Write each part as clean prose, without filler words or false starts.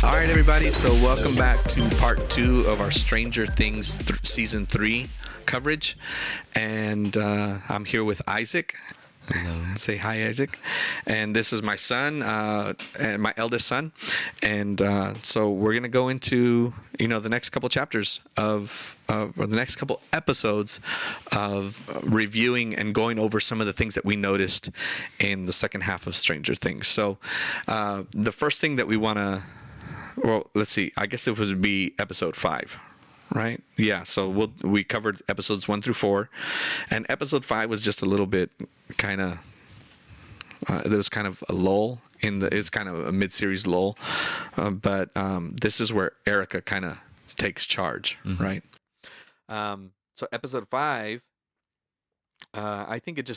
All right, everybody. So, welcome back to part 2 of our Stranger Things season 3 coverage. And I'm here with Isaac. Hello. Say hi, Isaac. And this is my son, and my eldest son. And so we're going to go into, the next couple chapters or the next couple episodes of reviewing and going over some of the things that we noticed in the second half of Stranger Things. So the first thing that we want to, well, let's see. I guess it would be episode 5, right? Yeah. So we covered episodes 1 through 4, and episode 5 was just a little bit kind of. There was kind of a lull it's kind of a mid-series lull, but this is where Erica kind of takes charge, right? So episode 5, I think it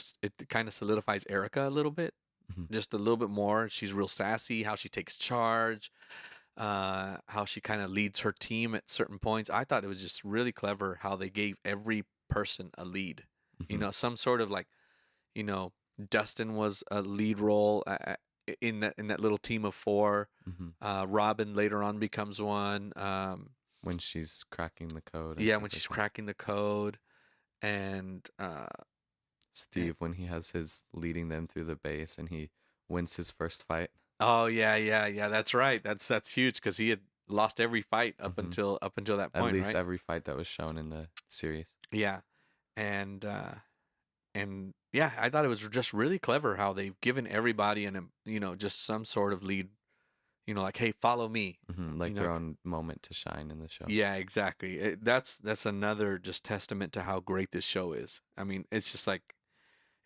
kind of solidifies Erica a little bit, just a little bit more. She's real sassy. How she takes charge. How she kind of leads her team at certain points. I thought it was just really clever how they gave every person a lead. Some sort of Dustin was a lead role in that little team of 4. Robin later on becomes one. When she's cracking the code. Yeah, when she's cracking the code, and Steve when he has his leading them through the base and he wins his first fight. Oh yeah. That's right. That's huge because he had lost every fight up until that point. At least right? every fight that was shown in the series. Yeah, and yeah, I thought it was just really clever how they've given everybody just some sort of lead. Like, hey, follow me. Like their own moment to shine in the show. Yeah, exactly. That's another just testament to how great this show is. I mean, it's just like.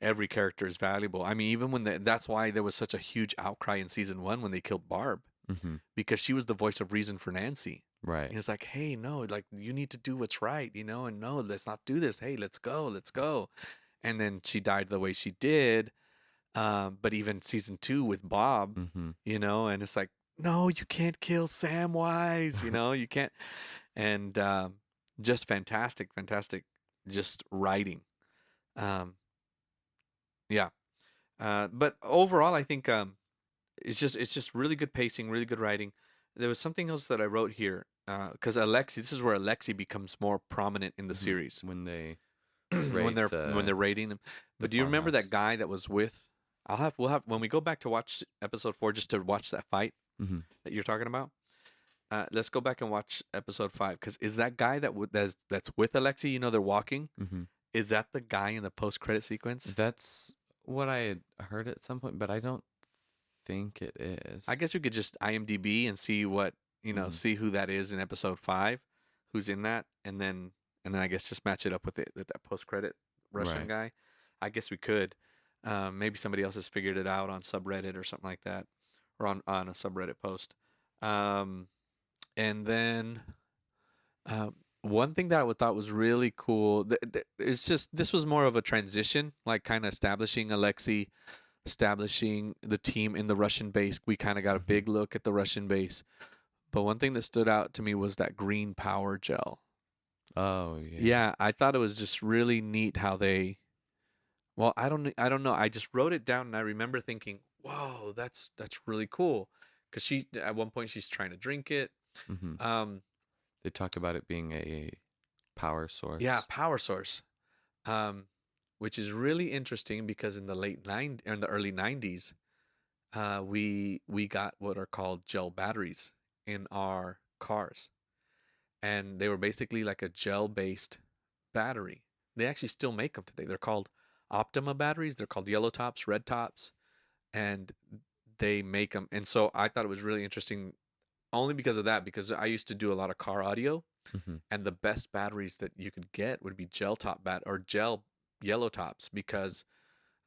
Every character is valuable. I mean, even when that's why there was such a huge outcry in season 1 when they killed Barb, because she was the voice of reason for Nancy. Right. And it's like, hey, no, like you need to do what's right, and no, let's not do this. Hey, let's go. And then she died the way she did. But even season 2 with Bob, and it's like, no, you can't kill Samwise. You can't. And just fantastic, just writing. Yeah. But overall, I think it's just really good pacing, really good writing. There was something else that I wrote here because this is where Alexi becomes more prominent in the series When they when they're rating him. But do you remember that guy that was with? We'll have when we go back to watch episode 4 just to watch that fight that you're talking about. Let's go back and watch episode 5 because is that guy that's with Alexi? They're walking. Is that the guy in the post-credit sequence? That's what I had heard at some point, but I don't think it is. I guess we could just IMDb and see what see who that is in episode 5, who's in that, and then I guess just match it up with that post-credit Russian guy. I guess we could. Maybe somebody else has figured it out on subreddit or something like that, or on a subreddit post. And then. One thing that I thought was really cool, it's just this was more of a transition, like kind of establishing Alexei, establishing the team in the Russian base. We kind of got a big look at the Russian base. But one thing that stood out to me was that green power gel. Oh, yeah. Yeah, I thought it was just really neat how they. Well, I don't know. I just wrote it down and I remember thinking, "Whoa, that's really cool." Because at one point she's trying to drink it. They talk about it being a power source. Yeah, power source, which is really interesting because in the early 90s, we got what are called gel batteries in our cars, and they were basically like a gel-based battery. They actually still make them today. They're called Optima batteries. They're called yellow tops, red tops, and they make them. And so I thought it was really interesting. Only because of that, because I used to do a lot of car audio, and the best batteries that you could get would be gel yellow tops because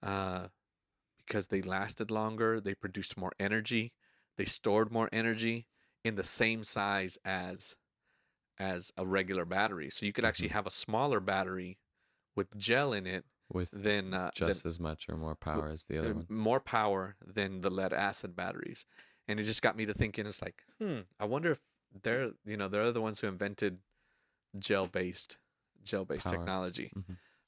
they lasted longer, they produced more energy, they stored more energy in the same size as a regular battery. So you could actually have a smaller battery with gel in it with as much or more power as the other one. More power than the lead acid batteries. And it just got me to thinking, it's like, I wonder if they're the ones who invented gel-based technology.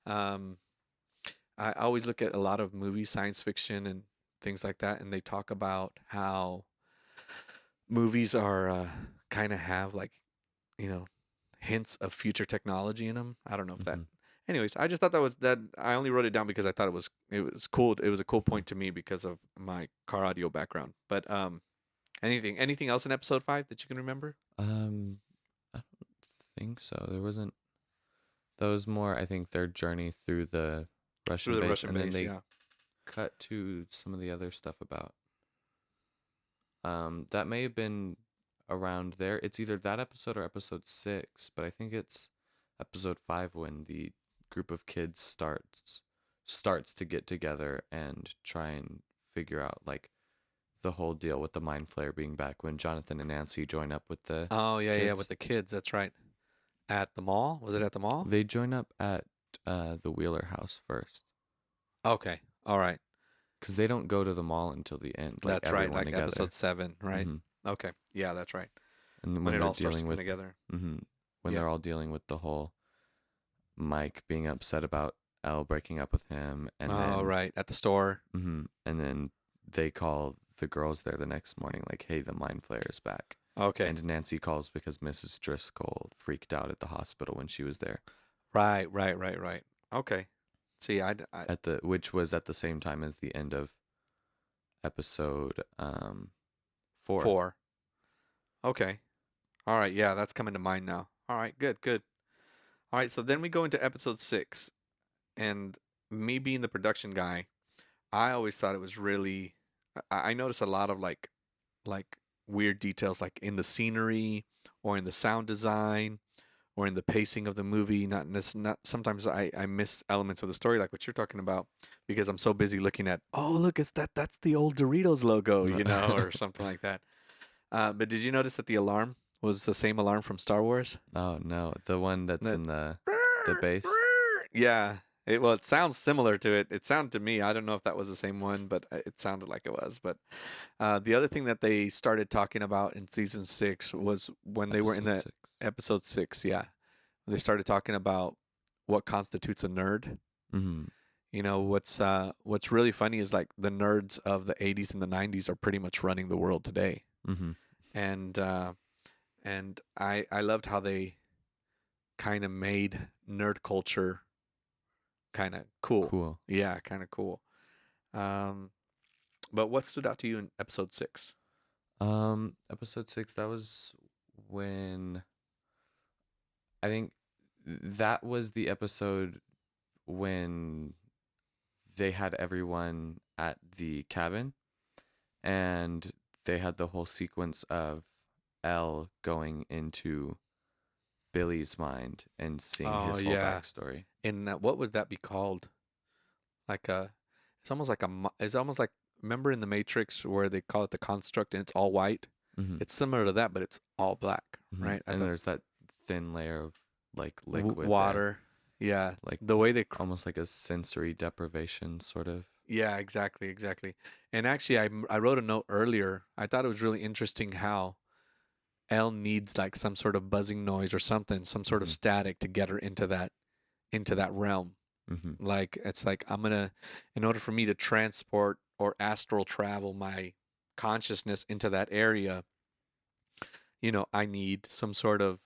I always look at a lot of movies, science fiction and things like that, and they talk about how movies are kind of have like, you know, hints of future technology in them. I don't know if that. Hmm. Anyways, I just thought that I only wrote it down because I thought it was cool. It was a cool point to me because of my car audio background. But anything else in episode 5 that you can remember? I don't think so. There wasn't. That was more, I think, their journey through the Through Russian the base, Russian and then base, they yeah. cut to some of the other stuff about. That may have been around there. It's either that episode or episode 6, but I think it's episode 5 when the group of kids starts to get together and try and figure out like the whole deal with the mind flare being back when Jonathan and Nancy join up with the Oh yeah, yeah, with kids. the kids. That's right. At the mall? Was it at the mall? They join up at the Wheeler house first Okay. All right. because they don't go to the mall until the end, like That's right. everyone Like together. episode 7, right? Hmm. Okay. Yeah, that's right. And When when it they're all starts to dealing come with, together. hmm when Yeah. they're all dealing with the whole Mike being upset about Elle breaking up with him, Oh, right. At the store. and then they call the girls there the next morning, like, "Hey, the mind flare is back." Okay. And Nancy calls because Mrs. Driscoll freaked out at the hospital when she was there Right, right, right, right. Okay. See, I at the which was at the same time as the end of episode 4. 4. Okay. All right. Yeah, that's coming to mind now. All right. Good, good. All right. So then we go into episode 6. And me being the production guy, I always thought it was really. I noticed a lot of like weird details, like in the scenery or in the sound design or in the pacing of the movie. Not sometimes I miss elements of the story, like what you're talking about, because I'm so busy looking at. Oh, look, that's the old Doritos logo, or something like that. But did you notice that the alarm was the same alarm from Star Wars? Oh no, the one that's That in the base. yeah. It sounds similar to it. It sounded to me. I don't know if that was the same one, but it sounded like it was. But the other thing that they started talking about in season 6 was when they were in Episode the 6. episode 6. Yeah, they started talking about what constitutes a nerd. Mm-hmm. What's really funny is like the nerds of the 80s and the 90s are pretty much running the world today. Mm-hmm. And I loved how they kind of made nerd culture kind of cool. Cool. Yeah, kind of cool. Um, but what stood out to you in episode 6? Episode 6, that was when I think that was the episode when they had everyone at the cabin and they had the whole sequence of Elle going into Billy's mind and seeing Oh his whole yeah. backstory. And what would that be called? Like a, it's almost like it's almost like, remember in the Matrix where they call it the construct and it's all white? Mm-hmm. It's similar to that, but it's all black, Mm-hmm. right? And there's that thin layer of like liquid there, Water. Yeah. like The way they almost like a sensory deprivation sort of. Yeah, exactly, exactly. And actually, I wrote a note earlier. I thought it was really interesting how Elle needs like some sort of buzzing noise or something, some sort of Mm-hmm. static to get her into that realm. Mm-hmm. Like it's like in order for me to transport or astral travel my consciousness into that area, I need some sort of,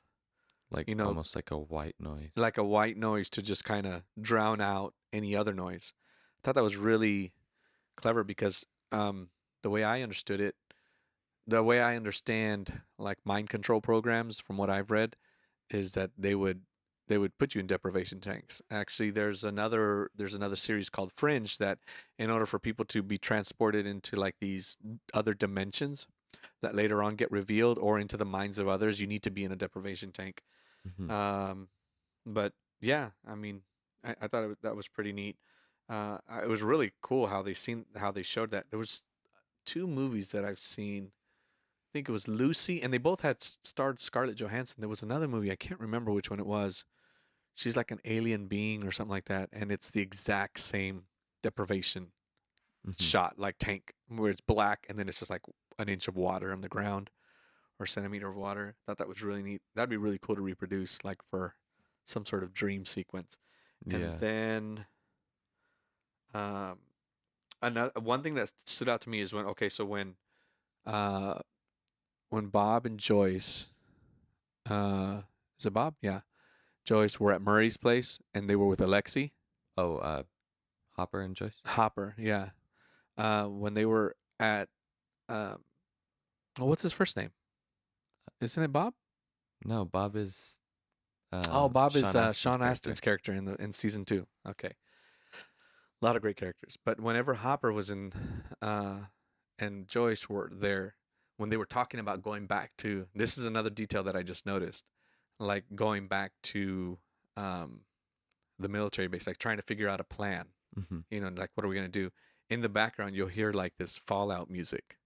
Like you know, almost like a white noise. like a white noise to just kind of drown out any other noise. I thought that was really clever because the way I understood it, the way I understand like mind control programs from what I've read is that they would put you in deprivation tanks. Actually, there's another series called Fringe that in order for people to be transported into like these other dimensions that later on get revealed or into the minds of others, you need to be in a deprivation tank. Mm-hmm. Um, but yeah, I mean, I thought that was pretty neat. It was really cool how they showed that. There was two movies that I've seen. I think it was Lucy, and they both had starred Scarlett Johansson. There was another movie, I can't remember which one it was. She's like an alien being or something like that, and it's the exact same deprivation Mm-hmm. shot, like tank, where it's black, and then it's just like an inch of water on the ground or centimeter of water. Thought that was really neat. That'd be really cool to reproduce, like for some sort of dream sequence. And Yeah. then um, another one thing that stood out to me is when uh when Bob and Joyce, is it Bob? Yeah, Joyce were at Murray's place, and they were with Alexi Oh, Hopper and Joyce. Hopper. Yeah, when they were at, uh, oh, what's his first name? Isn't it Bob? No, Bob is Oh, Bob is Sean Astin's Sean character. Astin's character in season 2. Okay, a lot of great characters. But whenever Hopper was in, and Joyce were there, when they were talking about going back to, this is another detail that I just noticed, like going back to, um, the military base, like trying to figure out a plan. Mm-hmm. Like what are we gonna do? In the background, you'll hear like this Fallout music,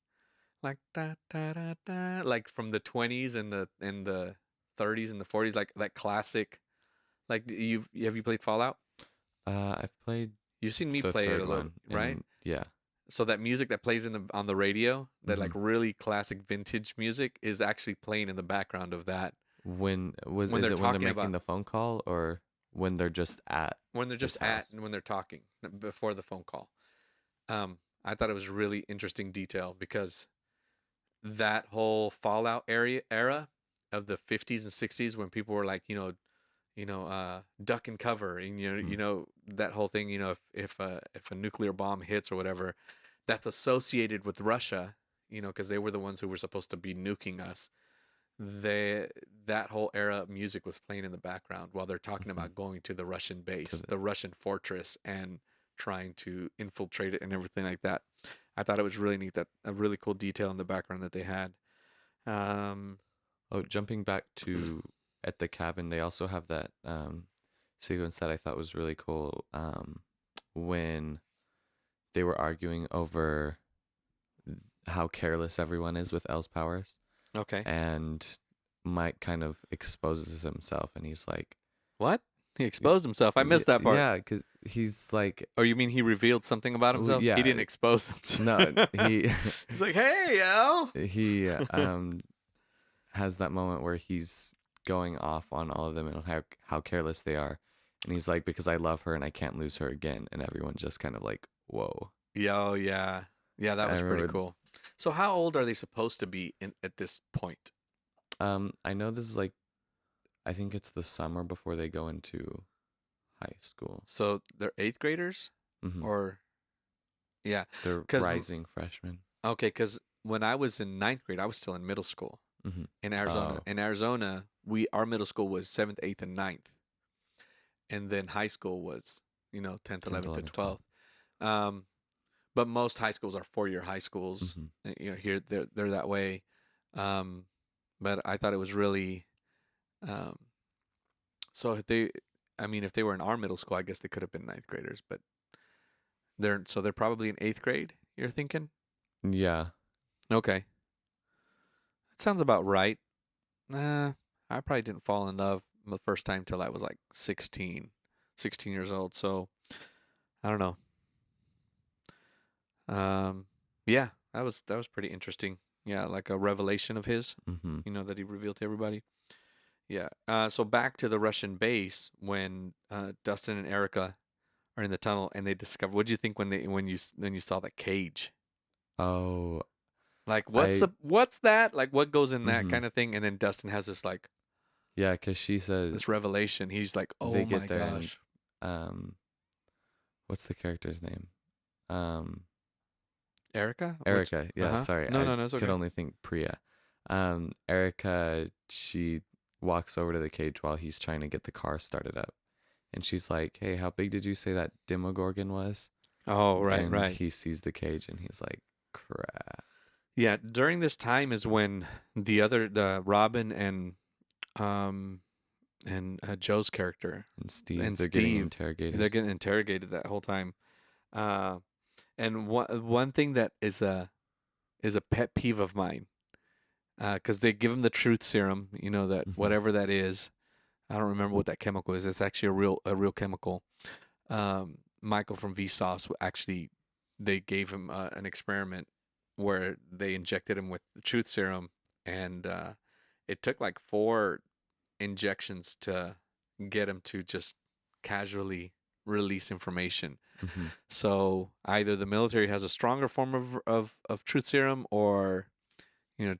like da da da da, like from the 20s and the 30s and the 40s, like that classic. Like have you played Fallout? I've played You've seen me the play it third a little, one, right? and yeah. So that music that plays on the radio, that Mm-hmm. like really classic vintage music, is actually playing in the background of that when Is they're it when they're talking making about, the phone call or when they're just at when they're his just at house? and when they're talking before the phone call. I thought it was a really interesting detail because that whole Fallout era of the 50s and 60s, when people were like, duck and cover, and Mm-hmm. that whole thing, if a nuclear bomb hits or whatever, that's associated with Russia, because they were the ones who were supposed to be nuking us. they that whole era of music was playing in the background while they're talking Mm-hmm. about going to the Russian To base, the the Russian fortress, and trying to infiltrate it and everything like that. I thought it was really neat, that a really cool detail in the background that they had. Um, Oh, jumping back to at the cabin, they also have that sequence that I thought was really cool. When they were arguing over how careless everyone is with Elle's powers, okay. and Mike kind of exposes himself, and he's like, What? He exposed himself. I missed that part. yeah, because he's like, Oh, you mean he revealed something about himself? He yeah, didn't expose himself. no, he He's like, "Hey, Al." he has that moment where he's going off on all of them and how careless they are, and he's like, because I love her and I can't lose her again, and everyone's just kind of like, whoa. Yeah, oh, yeah. Yeah, that I was pretty remember. cool. So how old are they supposed to be at this point? I know this is like, I think it's the summer before they go into high school. So they're 8th graders, Hmm. or yeah, They're because rising freshmen. okay, because when I was in 9th grade, I was still in middle school Hmm. in Arizona. Oh, In Arizona, our middle school was 7th, 8th, and 9th, and then high school was 10th, 10th, 11th, and 11th, 12th. 12th. Um, but most high schools are 4-year high schools. Hmm. Here they're that way. Um, but I thought it was really, um, so if they were in our middle school, I guess they could have been 9th graders, but they're probably in 8th grade. You're thinking? Yeah. Okay, that sounds about right. I probably didn't fall in love the first time till I was like 16 years old. So I don't know. Um, yeah, that was pretty interesting. Yeah, like a revelation of his, Hmm. that he revealed to everybody. Yeah. So back to the Russian base when Dustin and Erica are in the tunnel and they discover. What do you think when you saw the cage? Oh, Like, I. what's that? Like, what goes in that Hmm. kind of thing? And then Dustin has Yeah, because she says this revelation. He's like, they oh get my there and gosh. um, what's the character's name? Um, Erica? Which? Erica. Uh Yeah, huh. sorry, No, I no, no, it's could okay. only think Priya. Erica, she walks over to the cage while he's trying to get the car started up, and she's like, "Hey, how big did you say that Demogorgon was?" Oh, right, And right. he sees the cage and he's like, "Crap." Yeah, during this time is when the Robin um and Joe's character And Steve, and they're getting Steve, they're interrogated. getting interrogated that whole time. Uh, and one thing that is a pet peeve of mine, because they give him the truth serum, that Hmm. whatever that is, I don't remember what that chemical is. It's actually a real chemical. Michael from Vsauce actually, they gave him an experiment where they injected him with the truth serum, and it took like 4 injections to get him to just casually release information. Hmm. So either the military has a stronger form of truth serum, or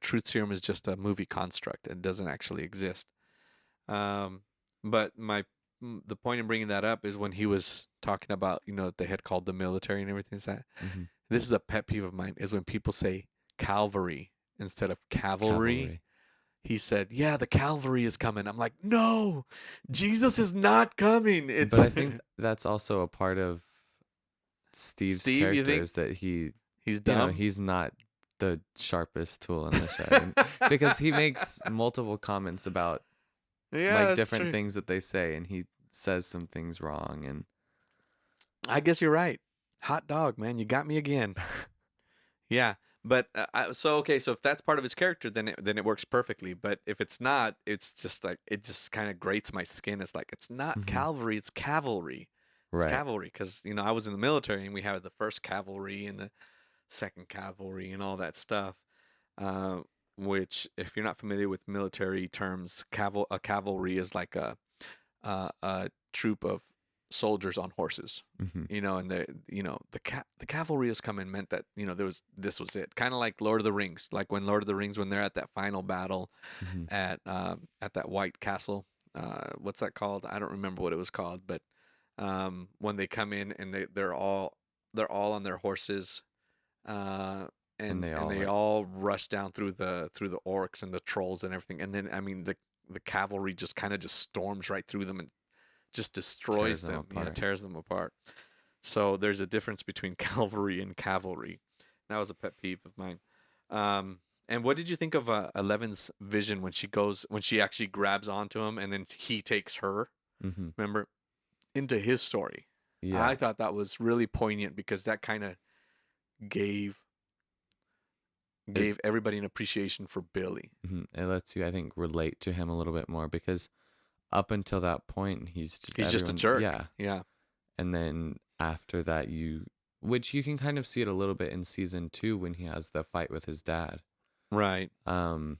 truth serum is just a movie construct. It doesn't actually exist. But the point in bringing that up is when he was talking about, they had called the military and everything. That Mm-hmm. this is a pet peeve of mine, is when people say cavalry instead of cavalry. Cavalry. He said, "Yeah, the cavalry is coming." I'm like, "No, Jesus is not coming." It's But I think that's also a part of Steve's Steve. You character think is that he's dumb? he's not the sharpest tool in the shed. And because he makes multiple comments about Yeah, like that's different true. things that they say, and he says some things wrong. And I guess you're right. Hot dog, man, you got me again. Yeah, but so okay, so if that's part of his character, then it works perfectly. But if it's not, it's just like it just kind of grates my skin. It's like it's not Mhm. cavalry, it's cavalry. It's Right. cavalry because I was in the military and we had the first cavalry and the second cavalry and all that stuff. Uh, which, if you're not familiar with military terms, a cavalry is like a troop of soldiers on horses. Mm-hmm. And the cavalry is coming meant that this was it. Kind of like Lord of the Rings, like when Lord of the Rings, when they're at that final battle Mm-hmm. at that White Castle. What's that called? I don't remember what it was called, but when they come in and they're all on their horses, uh, And and they and all they like all rush down through the orcs and the trolls and everything, and then I mean the cavalry just kind of just storms right through them and just destroys tears them them. Yeah, apart. tears them apart. So there's a difference between cavalry and cavalry. That was a pet peeve of mine. And what did you think of Eleven's vision when she actually grabs onto him and then he takes her? Mm-hmm. Remember, into his story. I Yeah. thought that was really poignant because that kind of gave It gave everybody an appreciation for Billy. it lets you, I think, relate to him a little bit more because up until that point, he's just He's just a everyone. jerk. Yeah. Yeah. And then after that, which you can kind of see it a little bit in season 2 when he has the fight with his dad. Right. Um,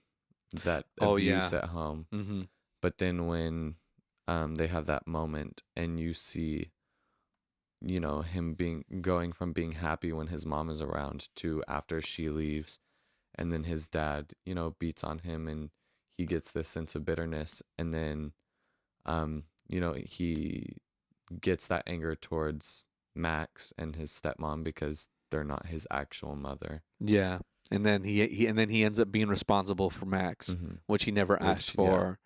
that Oh abuse yeah. at home. Mm-hmm. But then when they have that moment and you see, him going from being happy when his mom is around to after she leaves, and then his dad, beats on him and he gets this sense of bitterness, and then he gets that anger towards Max and his stepmom because they're not his actual mother. Yeah. And then he ends up being responsible for Max, Mm-hmm. which he never asked Which, yeah. for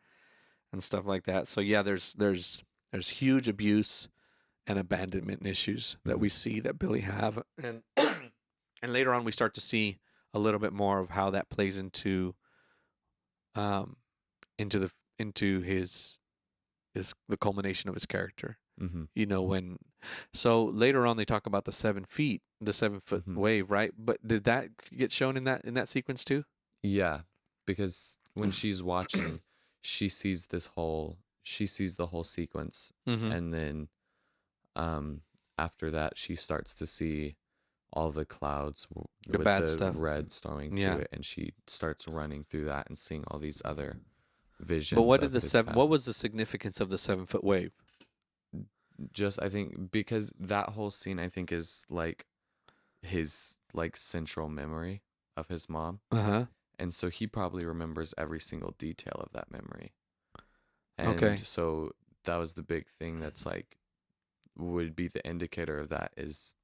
and stuff like that. So yeah, there's huge abuse and abandonment issues that Mm-hmm. we see that Billy have, and and later on we start to see a little bit more of how that plays um into the culmination of his character. Mm-hmm. When so later on they talk about the 7 feet, the 7 foot Mm-hmm. wave, right? But did that get shown in that sequence too? Yeah, because when she's watching, she sees the whole sequence, Mm-hmm. and then um after that she starts to see all the clouds The with bad the stuff. red storming through Yeah. it, and she starts running through that and seeing all these other But visions what did of the his seven? What past. was the significance of the 7 foot wave? Just I think because that whole scene I think is like his like central memory of his mom, Uh huh. and so he probably remembers every single detail of that memory. And Okay. so that was the big thing that's like would be the indicator of that is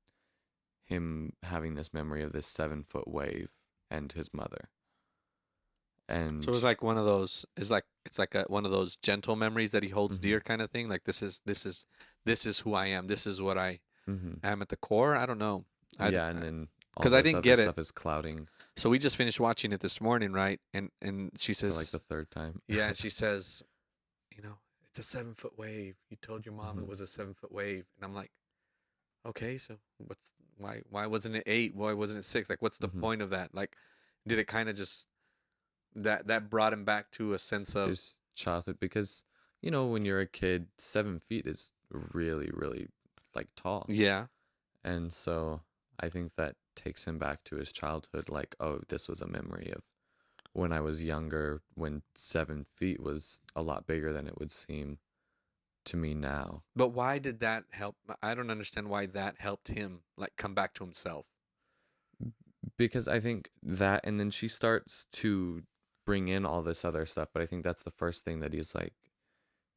him having this memory of this 7 foot wave and his mother. So it's And like one of those. It's like one of those gentle memories that he holds hmm dear, kind of thing. Like this is who I am. This is what I hmm am at the core. I don't know. I yeah, and then all because I this didn't other get it. stuff is clouding So we just finished watching it this morning, right? And she for like the says, third time. yeah, and she says, it's a 7 foot wave. You told your mom it hmm was a 7 foot wave, and I'm like, okay, so why wasn't it 8? Why wasn't it 6? Like, what's the hmm point of that? Like, did it kind of just that brought him back to a sense of His childhood, because when you're a kid, 7 feet is really, really like tall. yeah. And so I think that takes him back to his childhood, like, oh, this was a memory of when I was younger, when 7 feet was a lot bigger than it would seem to me now. But why did that help? I don't understand why that helped him like come back to himself. because I think that, and then she starts to bring in all this other stuff, but I think that's the first thing that he's like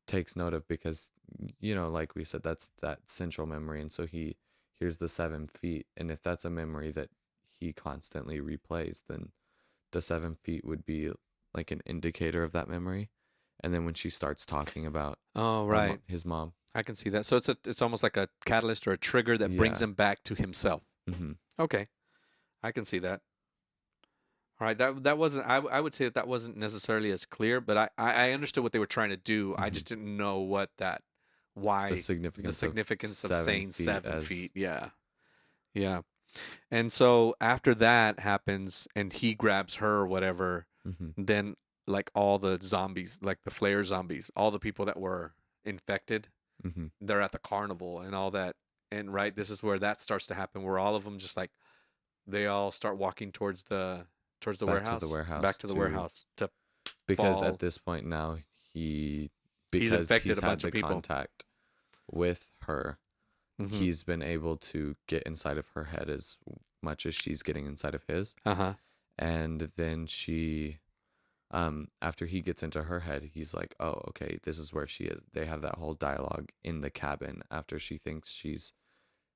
takes note of, because like we said, that's that central memory, and so he here's the 7 feet, and if that's a memory that he constantly replays, then the 7 feet would be like an indicator of that memory. And then when she starts talking about Oh, right. his mom, I can see that. So it's almost like a catalyst or a trigger that brings yeah. him back to himself. Hmm. Okay, I can see that. All right, that wasn't. I would say that wasn't necessarily as clear, but I understood what they were trying to do. I Hmm. just didn't know what that The why the significance of significance of seven saying feet 7 feet. as Yeah, yeah. And so after that happens, and he grabs her or whatever, hmm then like all the zombies, like the flare zombies, all the people that were infected, hmm they're at the carnival and all that. And right, this is where that starts to happen, where all of them just like they all start walking towards the back to the warehouse, back warehouse to the to, warehouse to because at fall. this point now he He's because infected he's a had bunch of the people. contact with her, Mm-hmm. he's been able to get inside of her head as much as she's getting inside of his. Uh-huh. And then she, after he gets into her head, he's like, oh, okay, this is where she is. They have that whole dialogue in the cabin after she thinks she's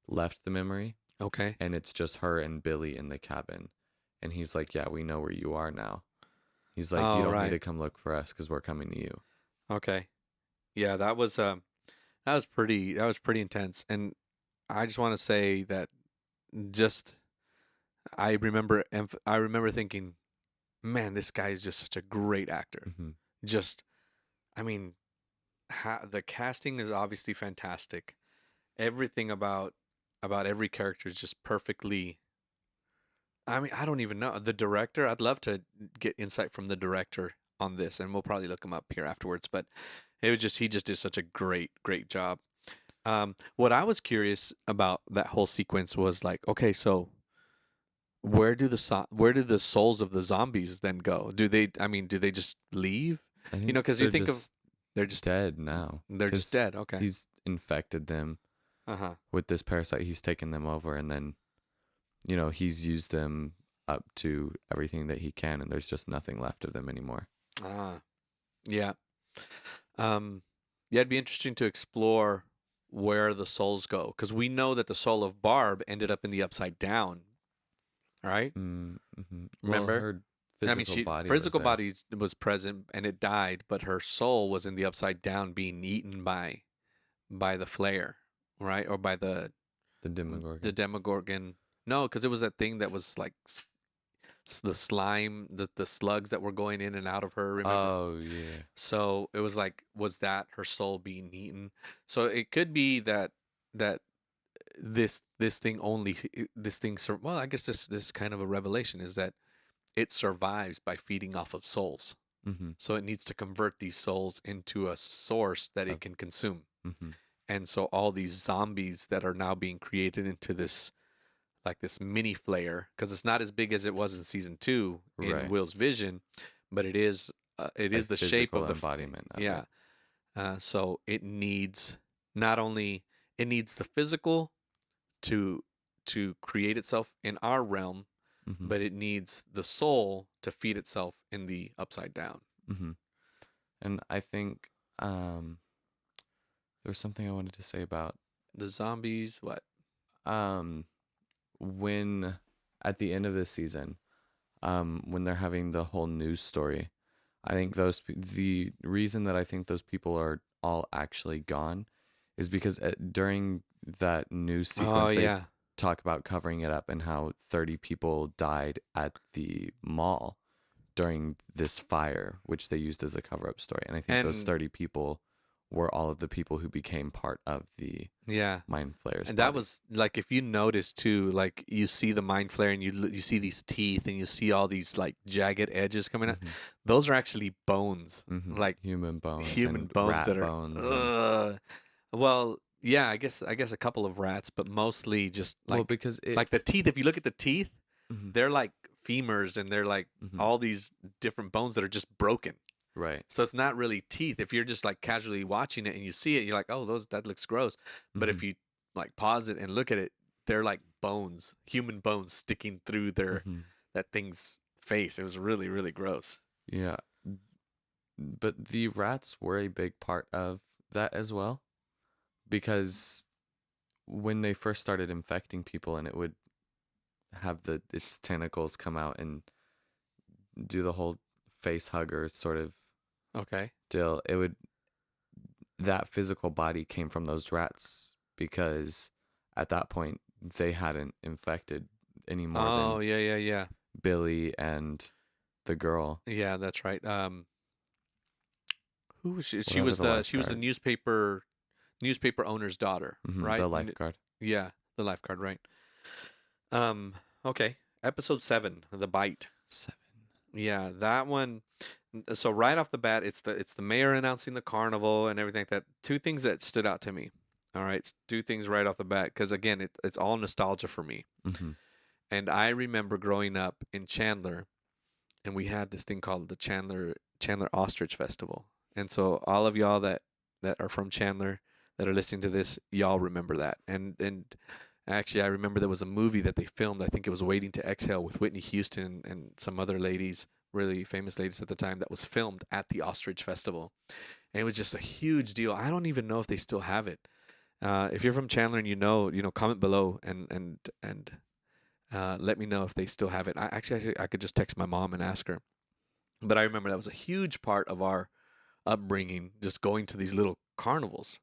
left the memory, Okay. and it's just her and Billy in the cabin. And he's like, yeah, we know where you are now. He's like, you Oh, don't need right. to come look for us because we're coming to you. Okay. Yeah, that was pretty intense. And I just want to say that just I remember thinking, man, this guy is just such a great actor. Hmm. Just I mean, the casting is obviously fantastic. Everything about every character is just perfectly. I mean, I don't even know the director. I'd love to get insight from the director on this, and we'll probably look him up here afterwards. But he just did such a great job. What I was curious about that whole sequence was like, okay, so where do the souls of the zombies then go? I mean, do they just leave? I think Because you they're think of just they're just dead now they're just because dead. Okay. he's infected them Uh-huh. with this parasite. He's taken them over, and then he's used them up to everything that he can, and there's just nothing left of them anymore. Ah, yeah. Um, yeah, it'd be interesting to explore where the souls go, because we know that the soul of Barb ended up in the Upside Down, right? Mm-hmm. Well, Remember? her I mean, physical she body was physical there. body was present and it died, but her soul was in the Upside Down, being eaten by the flare, right? Or by The the Demogorgon. Demogorgon. No, because it was that thing that was like the slime, the slugs that were going in and out of her. Remember? Oh yeah. So it was like, was that her soul being eaten? So it could be that this thing only this thing well, I guess this is kind of a revelation, is that it survives by feeding off of souls. Mm-hmm. So it needs to convert these souls into a source that Of, it can consume. mm-hmm. And so all these zombies that are now being created into this like this mini flare, because it's not as big as it was in season 2 in Right. Will's vision, but it A is the shape physical of the embodiment of yeah. it. So it needs not only it needs the physical to create itself in our realm, Mm-hmm. but it needs the soul to feed itself in the Upside Down. Mm-hmm. And I think there's something I wanted to say about The zombies, what? um when at the end of this season, when they're having the whole news story, I think the reason that I think those people are all actually gone is because during that news Oh sequence they yeah. talk about covering it up and how 30 people died at the mall during this fire, which they used as a cover up story. And I think those And 30 people were all of the people who became part of the yeah. Mind Flayer's And that body. was like, if you notice too, like you see the mind flare and you see these teeth and you see all these like jagged edges coming out. Mm-hmm. Those are actually bones, Mm-hmm. like Human bones human and bones that rat are. bones and Ugh. Well, yeah, I guess a couple of rats, but mostly just well, like because it. like the teeth. If you look at the teeth, Mm-hmm. they're like femurs and they're like Mm-hmm. all these different bones that are just broken. Right. So it's not really teeth. If you're just like casually watching it and you see it, you're like, oh, that looks gross. But Mm-hmm. if you like pause it and look at it, they're like bones, human bones sticking through that thing's face. It was really, really gross. Yeah. But the rats were a big part of that as well, because when they first started infecting people and it would have its tentacles come out and do the whole face hugger sort of Okay. deal, that physical body came from those rats, because at that point they hadn't infected any more Oh, than yeah, yeah, yeah. Billy and the girl, Yeah, that's right. Who was she? She whatever was the the lifeguard. newspaper owner's daughter, right? The lifeguard. Yeah, the lifeguard, right? Um, okay. Episode 7, The Bite. 7. Yeah, that one. So right off the bat, it's the mayor announcing the carnival and everything like that. Two things that stood out to me. All right, two things right off the bat, because again, it's all nostalgia for me. Mm-hmm. And I remember growing up in Chandler, and we had this thing called the Chandler Ostrich Festival. And so all of y'all that are from Chandler that are listening to this, y'all remember that. And actually, I remember there was a movie that they filmed. I think it was Waiting to Exhale with Whitney Houston and some other ladies, really famous ladies at the time, that was filmed at the Ostrich Festival. And it was just a huge deal. I don't even know if they still have it. If you're from Chandler and comment below and let me know if they still have it. I could just text my mom and ask her. But I remember that was a huge part of our upbringing, just going to these little carnivals.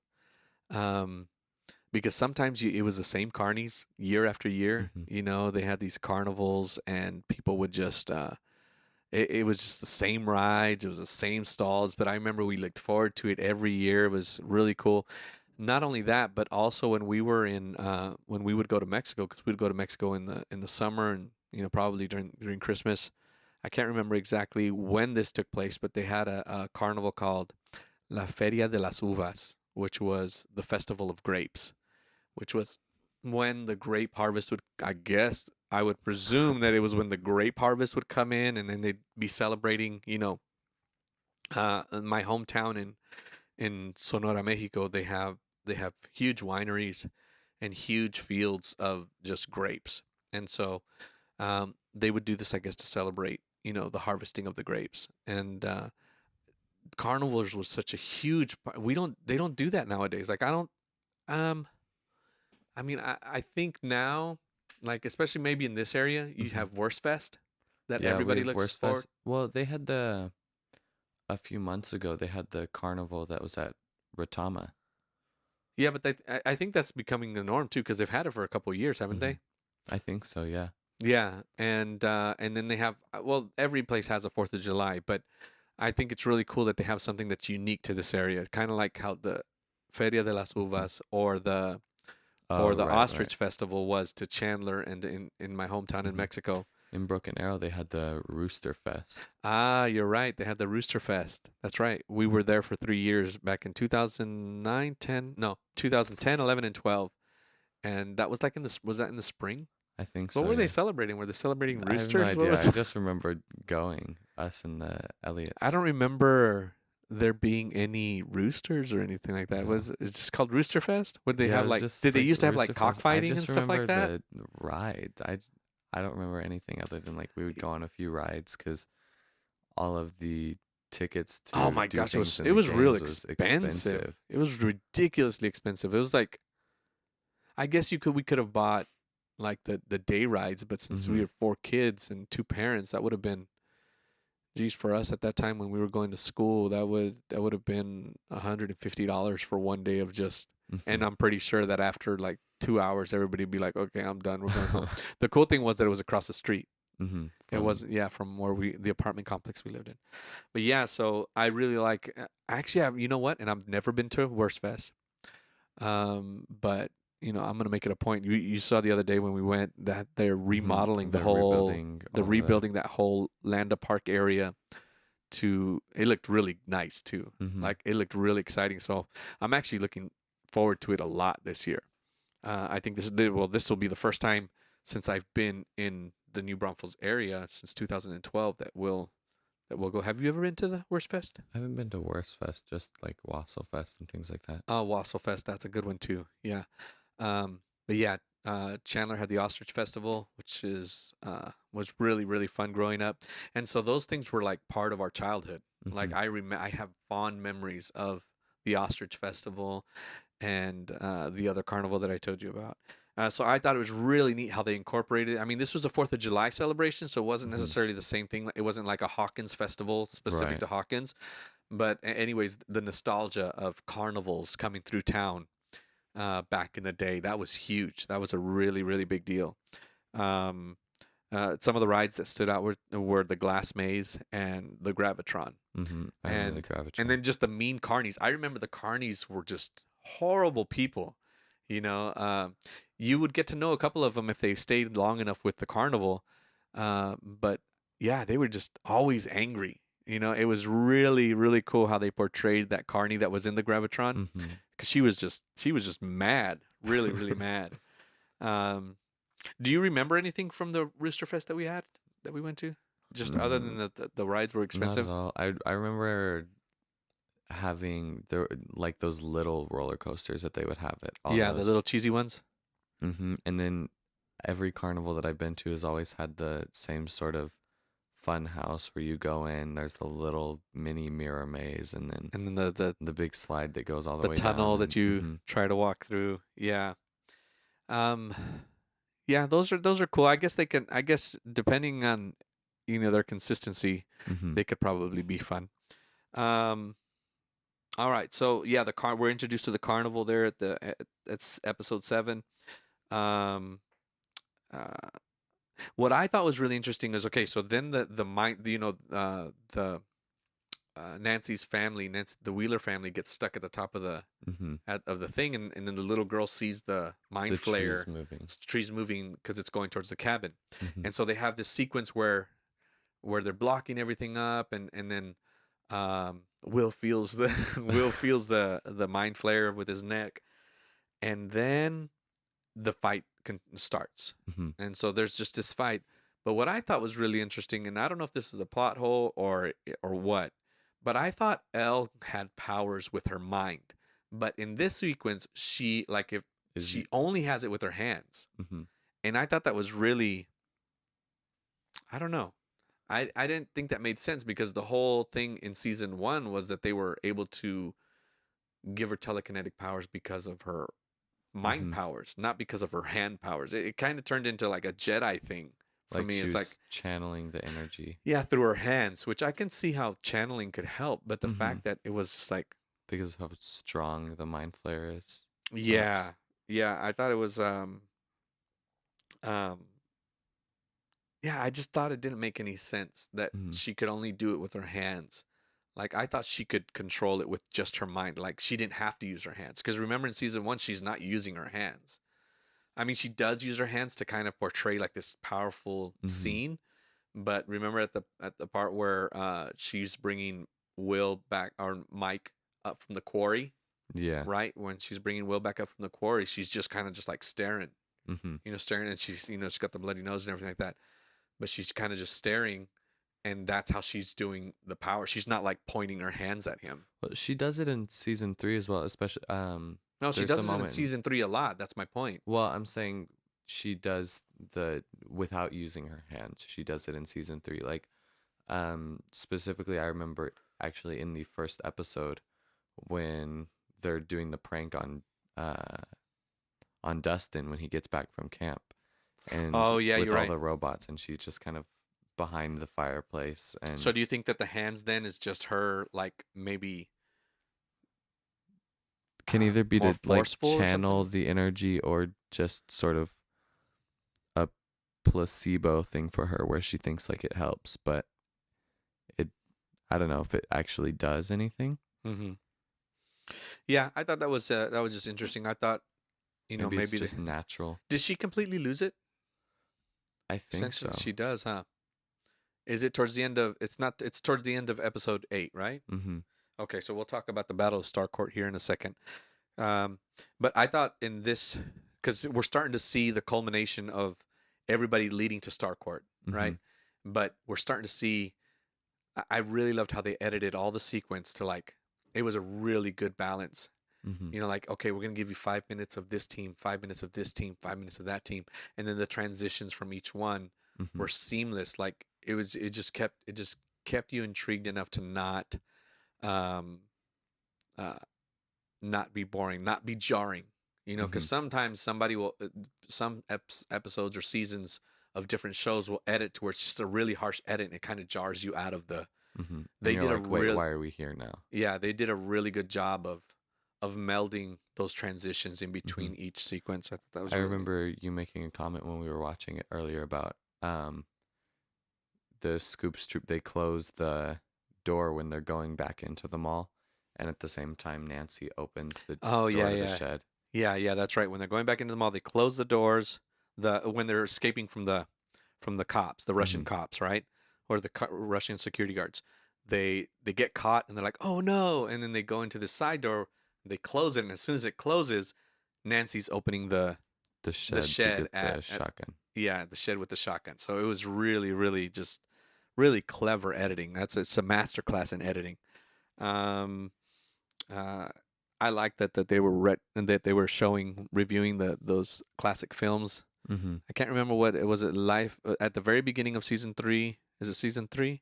Um, because sometimes it was the same carnies year after year. Mm-hmm. They had these carnivals, and people would just it was just the same rides, it was the same stalls. But I remember we looked forward to it every year. It was really cool. Not only that, but also when we would go to Mexico, because we'd go to Mexico in the summer, and probably during Christmas. I can't remember exactly when this took place, but they had a carnival called La Feria de las Uvas, which was the festival of grapes, which was when the grape harvest would, I guess, I would presume that it was when the grape harvest would come in, and then they'd be celebrating, in my hometown in Sonora, Mexico. They have huge wineries and huge fields of just grapes. And so they would do this, I guess, to celebrate, the harvesting of the grapes. And carnivals was such a huge part. They don't do that nowadays. Like, I don't, um, I mean, I think now, like, especially maybe in this area, you Mm-hmm. have Worst Fest that Yeah, we everybody have looks Worst forward. Fest. Well, they had a few months ago, they had the carnival that was at Rotama. Yeah, but I think that's becoming the norm too, because they've had it for a couple of years, haven't Mm-hmm. they? I think so, yeah. Yeah, and then they have, well, every place has a Fourth of July, but I think it's really cool that they have something that's unique to this area, kind of like how the Feria de las Mm-hmm. Uvas or the Right, right. Ostrich Festival was to Chandler and in my hometown in Mm-hmm. Mexico. In Broken Arrow, they had the Rooster Fest. Ah, you're right. They had the Rooster Fest. That's right. We were there for 3 years back in 2009, 10, no, 2010, 11, and 12. And that was like was that in the spring? I think What so, were they yeah. celebrating? Were they celebrating I have no roosters? What idea. was? I just remember going, us and the I Elliots. don't remember there being any roosters or anything like that. No. It's just called Rooster Fest? Would they Yeah, it have was like? Did just they like used to have like Rooster Fest. I cockfighting and just stuff like remember that? the rides. I don't remember anything other than like we would go on a few rides, because all of the tickets Oh to my do gosh, things in it the was real games was expensive. expensive. It was ridiculously expensive. It was like, I guess we could have bought like the day rides, but since we Mm-hmm. were 4 kids and 2 parents, that would have been, geez, for us at that time when we were going to school, that would have been $150 for one day of just. Mm-hmm. And I'm pretty sure that after like 2 hours, everybody'd be like, "Okay, I'm done. We're going home." The cool thing was that it was across the street. Mm-hmm. It From wasn't, yeah, from the apartment complex we lived in. But yeah, so I really like. Actually, you know what? And I've never been to Worst Fest. But I'm gonna make it a point. You saw the other day when we went that they're remodeling they're rebuilding the all of it. rebuilding that whole Landa Park area. It looked really nice too. Mm-hmm. Like, it looked really exciting. So I'm actually looking forward to it a lot this year. I think this will be the first time since I've been in the New Braunfels area since 2012 that we'll go. Have you ever been to the Worst Fest? I haven't been to Worst Fest, just like Wassail Fest and things like that. Oh, Wassail Fest, that's a good one too. Yeah. But yeah, Chandler had the Ostrich Festival, which is was really really fun growing up, and so those things were like part of our childhood. Like Mm-hmm. I have fond memories of the Ostrich Festival and the other carnival that I told you about. So I thought it was really neat how they incorporated. I mean, this was the Fourth of July celebration, so it wasn't Mm-hmm. necessarily the same thing. It wasn't like a Hawkins festival specific Right. to Hawkins, but anyways, the nostalgia of carnivals coming through town back in the day, that was huge. That was a really really big deal. Um, some of the rides that stood out were the Glass Maze and the Gravitron, Mm-hmm. I remember the and Gravitron. then just the mean carnies. I remember the carnies were just horrible people. You know, you would get to know a couple of them if they stayed long enough with the carnival, but yeah, they were just always angry. You know, it was really really cool how they portrayed that carny that was in the Gravitron, Mm-hmm. because she was just mad, really really mad. Um, do you remember anything from the Rooster Fest that we went to? Just other than Mm, the rides were not at expensive. all. I remember having there like those little roller coasters that they would have at all Yeah, the those. little cheesy ones. And then every carnival that I've been to has always had the same sort of fun house where you go in. There's the little mini mirror maze, and then And then the the big slide that goes all the the way down. tunnel that And you try to walk through. Yeah. Um yeah, those are cool. I guess depending on their consistency, hmm they could probably be fun. Um all right. So, yeah, we're introduced to the carnival there that's episode 7. Um uh what I thought was really interesting is, okay, so then the mind, the Nancy's family, the Wheeler family gets stuck at the top of hmm of the thing, and then the little girl sees the mind the trees flare, moving. trees moving because it's going towards the cabin, hmm and so they have this sequence where they're blocking everything up, and then Will feels the Will feels the mind flare with his neck, and then the fight starts, hmm and so there's just this fight. But what I thought was really interesting, and I don't know if this is a plot hole or what, but I thought Elle had powers with her mind. But in this sequence, she like if Is she only has it with her hands, hmm and I thought that was really, I don't know. I didn't think that made sense because the whole thing in season 1 was that they were able to give her telekinetic powers because of her mind hmm powers, not because of her hand powers. It kind of turned into like a Jedi thing for like me. she It's like, was channeling the energy. yeah, through her hands, which I can see how channeling could help, but the hmm fact that it was just like, Because of how strong the mind flare is, yeah, perhaps. yeah, I thought it was um yeah, I just thought it didn't make any sense that hmm she could only do it with her hands. Like I thought she could control it with just her mind. Like she didn't have to use her hands. Because remember in season 1, she's not using her hands. I mean, she does use her hands to kind of portray like this powerful hmm scene. But remember at the part where she's bringing Will back, or Mike, up from the quarry, Yeah. right? When she's bringing Will back up from the quarry, she's just kind of just like staring, hmm staring, and she's got the bloody nose and everything like that. But she's kind of just staring, and that's how she's doing the power. She's not like pointing her hands at him. Well, she does it in season 3 as well, especially No, she there's does a this in moment in, season 3 a lot. That's my point. well, I'm saying she does the without using her hands. She does it in season 3. Like specifically I remember actually in the first episode when they're doing the prank uh on Dustin when he gets back from camp and Oh yeah, with you're all right. the robots, and she's just kind of behind the fireplace So and do you think that the hands then is just her, like maybe can either be more to like forceful or channel something? the energy or just sort of a placebo thing for her where she thinks like it helps, but it I don't know if it actually does anything. Mm-hmm. Yeah, I thought that was just interesting. I thought, Maybe it's maybe just natural. did she completely lose it? I think Essentially, so. she does, huh? Is it towards the end of? It's not. It's towards the end of episode 8, right? Mm-hmm. Okay, so we'll talk about the Battle of Starcourt here in a second. Um, but I thought in this, because we're starting to see the culmination of everybody leading to Starcourt, Mm-hmm. right? But we're starting to see. I really loved how they edited all the sequence to like. It was a really good balance. Mm-hmm. Like, okay, we're gonna give you 5 minutes of this team, 5 minutes of this team, 5 minutes of that team, and then the transitions from each one Mm-hmm. were seamless. Like it just kept you intrigued enough to um uh not be boring, not be jarring. Because Mm-hmm. sometimes some episodes or seasons of different shows will edit to where it's just a really harsh edit and it kind of jars you out of the. Mm-hmm. And They you're did a like, wait, real why are we here now? Yeah, they did a really good job of melding those transitions in Mm-hmm. between each sequence. I thought that was I really neat. remember you making a comment when we were watching it earlier about um the Scoops Troop. They close the door when they're going back into the mall, and at the same time, Nancy opens the Oh yeah, door to the yeah, shed. yeah. That's right. When they're going back into the mall, they close the doors. When they're escaping from the cops, the Russian Mm-hmm. cops, right, or the Russian security guards, they get caught and they're like, oh no, and then they go into this side door. They close it, and as soon as it closes, Nancy's opening The the shed to shed get the shotgun. yeah, the shed with the shotgun. So it was really, really just really clever editing. It's a master class in editing. Um, uh, I like that they were and that they were reviewing those classic films. Mm-hmm. I can't remember what it was. It life at the very beginning of season 3. Is it season 3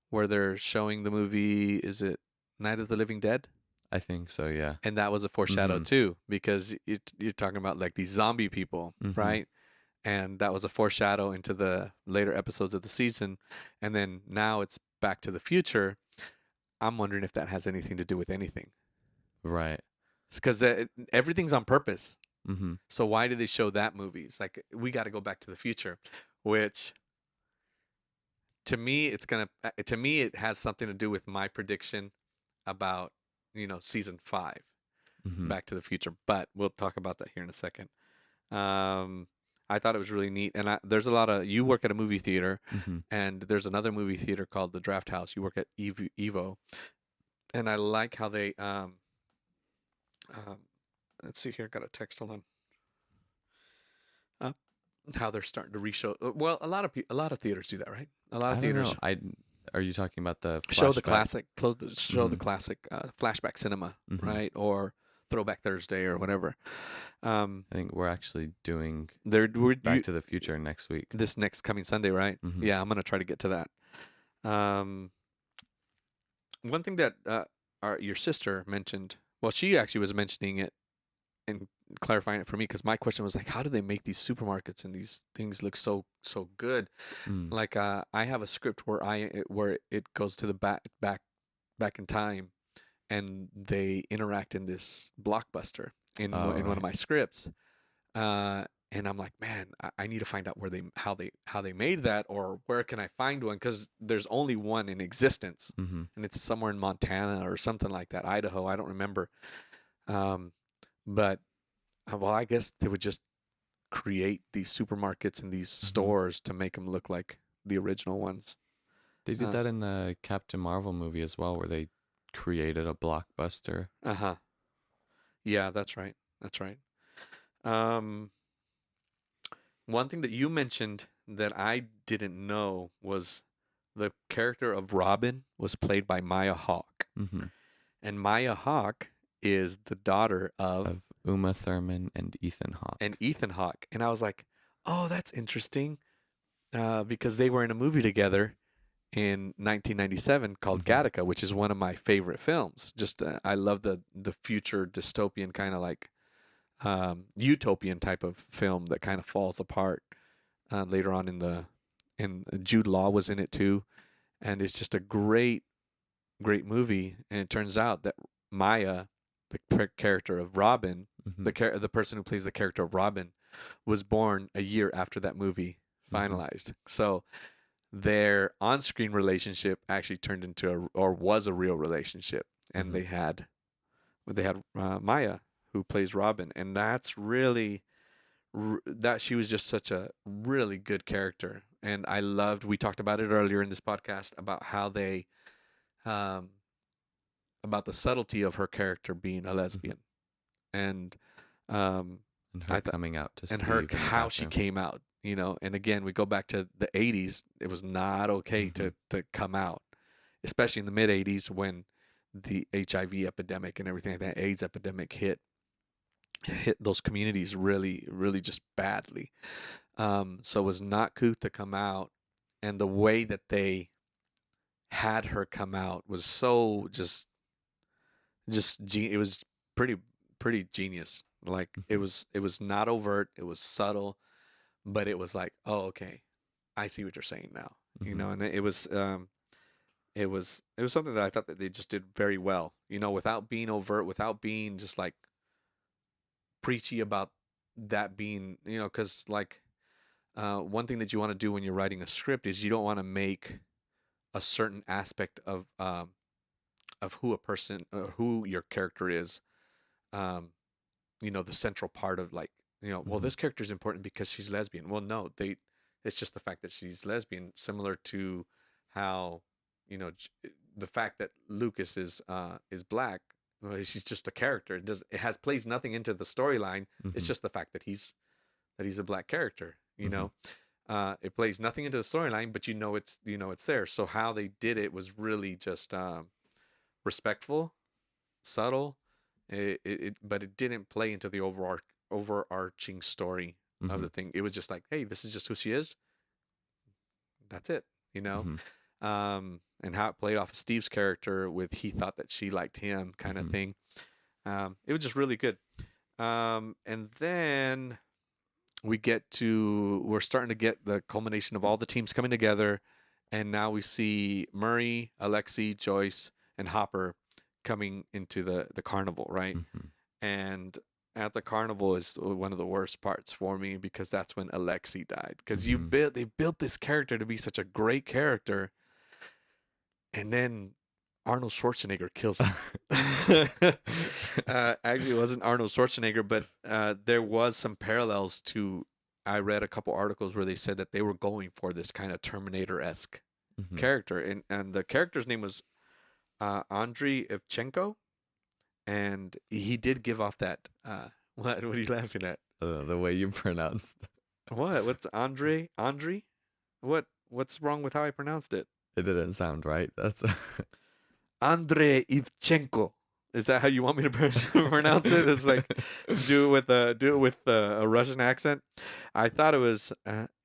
where they're showing the movie? Is it Night of the Living Dead? I think so. Yeah. And that was a foreshadow Mm-hmm. too, because you're talking about like these zombie people, Mm-hmm. right? And that was a foreshadow into the later episodes of the season. And then now it's Back to the Future. I'm wondering if that has anything to do with anything. Right. Because everything's on purpose. Mm-hmm. So why do they show that movie? It's like we got to go back to the future, which to me it has something to do with my prediction about season 5, Mm-hmm. Back to the Future. But we'll talk about that here in a second. Um, I thought it was really neat, and there's a lot of you work at a movie theater, Mm-hmm. and there's another movie theater called the Draft House. You work at Evo, and I like how they um, let's see here. Got a text. Hold on. Uh, how they're starting to reshow. Well, a lot of theaters do that, right? A lot of I don't know. theaters Are you talking about the show the flashback? classic, show the Mm-hmm. classic flashback cinema, Mm-hmm. right? Or Throwback Thursday or whatever. Um, I think we're actually doing we're Back to the Future next week. this next coming Sunday, right? Mm-hmm. Yeah, I'm gonna try to get to that. One thing that your sister mentioned, well, she actually was mentioning it and clarifying it for me because my question was like, how do they make these supermarkets and these things look so good? Mm. Like, I have a script where it goes to the back in time, and they interact in this blockbuster Oh, in one of right. my scripts. And I'm like, man, I need to find out how they made that, or where can I find one? Because there's only one in existence, Mm-hmm. and it's somewhere in Montana or something like that, Idaho. I don't remember. Um, but well, I guess they would just create these supermarkets and these Mm-hmm. stores to make them look like the original ones. They did Uh, that in the Captain Marvel movie as well, where they created a blockbuster. uh-huh. Yeah, that's right. That's right. Um, One thing that you mentioned that I didn't know was the character of Robin was played by Maya Hawke. Mm-hmm. And Maya Hawke is the daughter Of Uma Thurman and Ethan Hawke. Ethan Hawke. And I was like, oh, that's interesting, because they were in a movie together in 1997 called Mm-hmm. Gattaca, which is one of my favorite films. Just I love the future dystopian kind of like utopian type of film that kind of falls apart later on in Jude Law was in it too, and it's just a great movie. And it turns out that Maya, the character of Robin, Mm-hmm. the person who plays the character of Robin, was born a year after that movie Mm-hmm. finalized. So their on-screen relationship actually turned into or was a real relationship, and Mm-hmm. they had Maya who plays Robin, and that's really that she was just such a really good character. And I loved, we talked about it earlier in this podcast about how they um about the subtlety of her character being a Mm-hmm. lesbian, and um And her I thought coming out to and her Steve in the how she bathroom. came out, and again we go back to the 80s. It was not okay Mm-hmm. to come out, especially in the mid 80s when the HIV epidemic and everything like that, AIDS epidemic hit those communities really, really just badly. So it was not cool to come out, and the way that they had her come out was so it was pretty pretty genius. Like Mhm. it was not overt, it was subtle, but it was like, oh, okay, I see what you're saying now. You Mhm. know, and it was something that I thought that they just did very well. You know, without being overt, without being just like preachy about that being, you know, because like one thing that you want to do when you're writing a script is you don't want to make a certain aspect of who a person who your character is, um, you know, the central part of like, you know, well, Mhm. this character is important because she's lesbian. Well, no, it's just the fact that she's lesbian, similar to how, you know, the fact that Lucas is black. Well, she's just a character. It has plays nothing into the storyline. It's Mhm. just the fact that he's a black character. You Mhm. know, it plays nothing into the storyline, but you know it's there. So how they did it was really just respectful, subtle, but it didn't play into the overarching story of Mhm. the thing. It was just like, hey, this is just who she is. That's it, you know. Mhm. And how it played off of Steve's character with he thought that she liked him kind of Mhm. thing. It was just really good. And then we're starting to get the culmination of all the teams coming together, and now we see Murray, Alexi, Joyce, and Hopper coming into the carnival, right? Mhm. And at the carnival is one of the worst parts for me because that's when Alexi died. Because Mhm. they built this character to be such a great character, and then Arnold Schwarzenegger kills him. Actually, it wasn't Arnold Schwarzenegger, but there was some parallels to. I read a couple articles where they said that they were going for this kind of Terminator-esque Mhm. character, and the character's name was Andriy Evchenko, and he did give off that. What are you laughing at? The way you pronounced What? What's Andre? Andre? What's wrong with how I pronounced it? it didn't sound right. That's Andrei Ivchenko. Is that how you want me to pronounce it? It's like do it with a Russian accent. I thought it was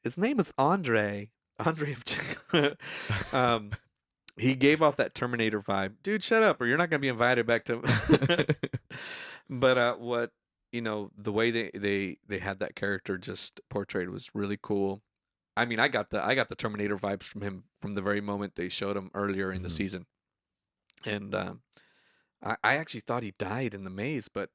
his name is Andre. Andrei Ivchenko. um, he gave off that Terminator vibe. Dude, shut up, or you're not gonna be invited back to. But what you know, the way they had that character just portrayed was really cool. I mean, I got the Terminator vibes from him from the very moment they showed him earlier in the Mhm. season, and I actually thought he died in the maze, but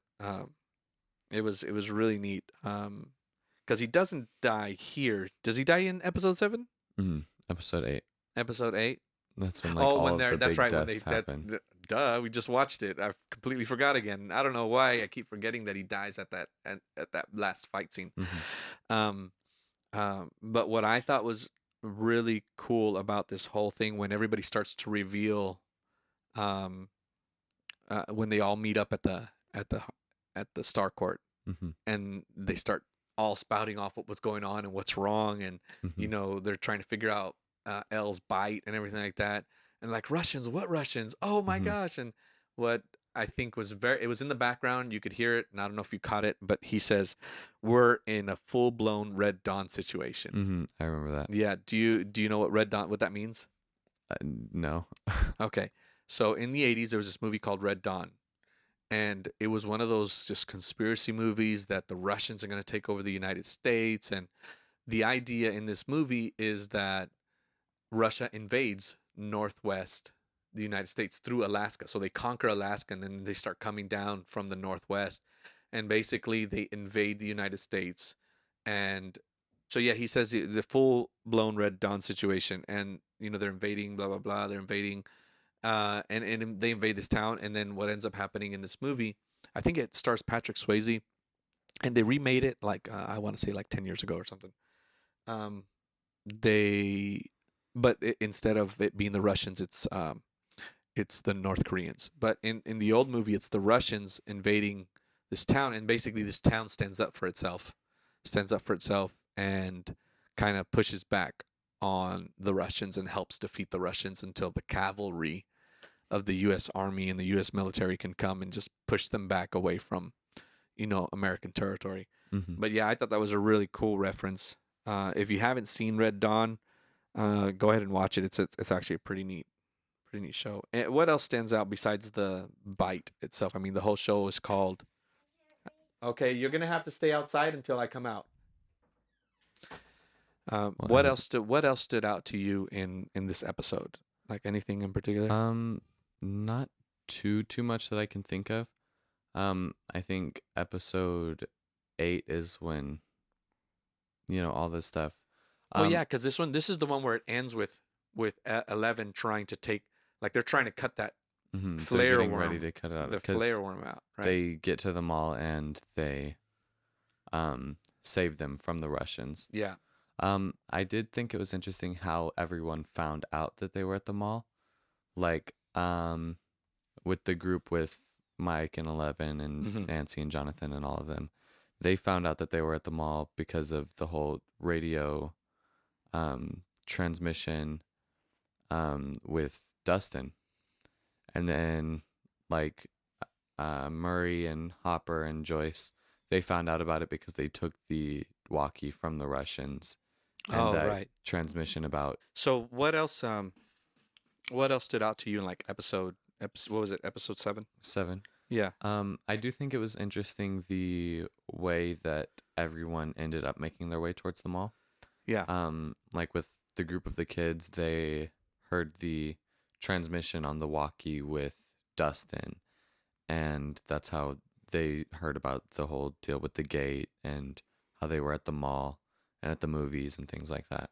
it was really neat. Because he doesn't die here. Does he die in episode 7? Mhm. Episode 8. Episode 8? That's when like Oh, all when of they're the that's big right when deaths happen. duh, we just watched it. I completely forgot again. I don't know why I keep forgetting that he dies at that last fight scene. Mhm. Um, but what I thought was really cool about this whole thing when everybody starts to reveal, um, when they all meet up at the at the Star Court Mhm. and they start all spouting off what was going on and what's wrong, and you Mhm. know they're trying to figure out L's bite and everything like that, and like Russians, what Russians? Oh my Mhm. gosh! And what I think was it was in the background, you could hear it, and I don't know if you caught it, but he says, "We're in a full blown Red Dawn situation." Mhm. I remember that. Yeah, do you know what what that means? No. Okay, so in the '80s there was this movie called Red Dawn, and it was one of those just conspiracy movies that the Russians are going to take over the United States. And the idea in this movie is that Russia invades northwest the United States through Alaska. So they conquer Alaska and then they start coming down from the northwest, and basically they invade the United States. And so yeah, he says the full blown Red Dawn situation, and you know they're invading, blah blah blah. They're invading, and they invade this town, and then what ends up happening in this movie, I think it stars Patrick Swayze, and they remade it like I want to say like 10 years ago or something. Um, they, but instead of it being the Russians, it's the North Koreans. But in the old movie, it's the Russians invading this town, and basically this town stands up for itself, and kind of pushes back on the Russians and helps defeat the Russians until the cavalry the U.S. Army and the U.S. military can come and just push them back away from, American territory. Mm-hmm. But yeah, I thought that was a really cool reference. If you haven't seen Red Dawn, go ahead and watch it. It's actually a pretty neat show. And what else stands out besides the bite itself? I mean, the whole show is called. Okay, you're gonna have to stay outside until I come out. What else stood out to you in this episode? Like anything in particular? Not too much that I can think of. I think episode 8 is when all this stuff. Oh yeah, because this is the one where it ends with 11 trying to take, like they're trying to cut that they're flare getting worm, ready to cut it out the because flare worm out. Right. they get to the mall and they save them from the Russians. Yeah. I did think it was interesting how everyone found out that they were at the mall. Like, with the group with Mike and 11 and Mhm. Nancy and Jonathan and all of them, they found out that they were at the mall because of the whole radio transmission with Dustin. And then, like, Murray and Hopper and Joyce, they found out about it because they took the walkie from the Russians and Oh that right. transmission about So what else? What else stood out to you in like episode? What was it? Episode 7? 7. Yeah. I do think it was interesting the way that everyone ended up making their way towards the mall. Yeah. Like with the group of the kids, they heard the transmission on the walkie with Dustin, and that's how they heard about the whole deal with the gate and how they were at the mall and at the movies and things like that.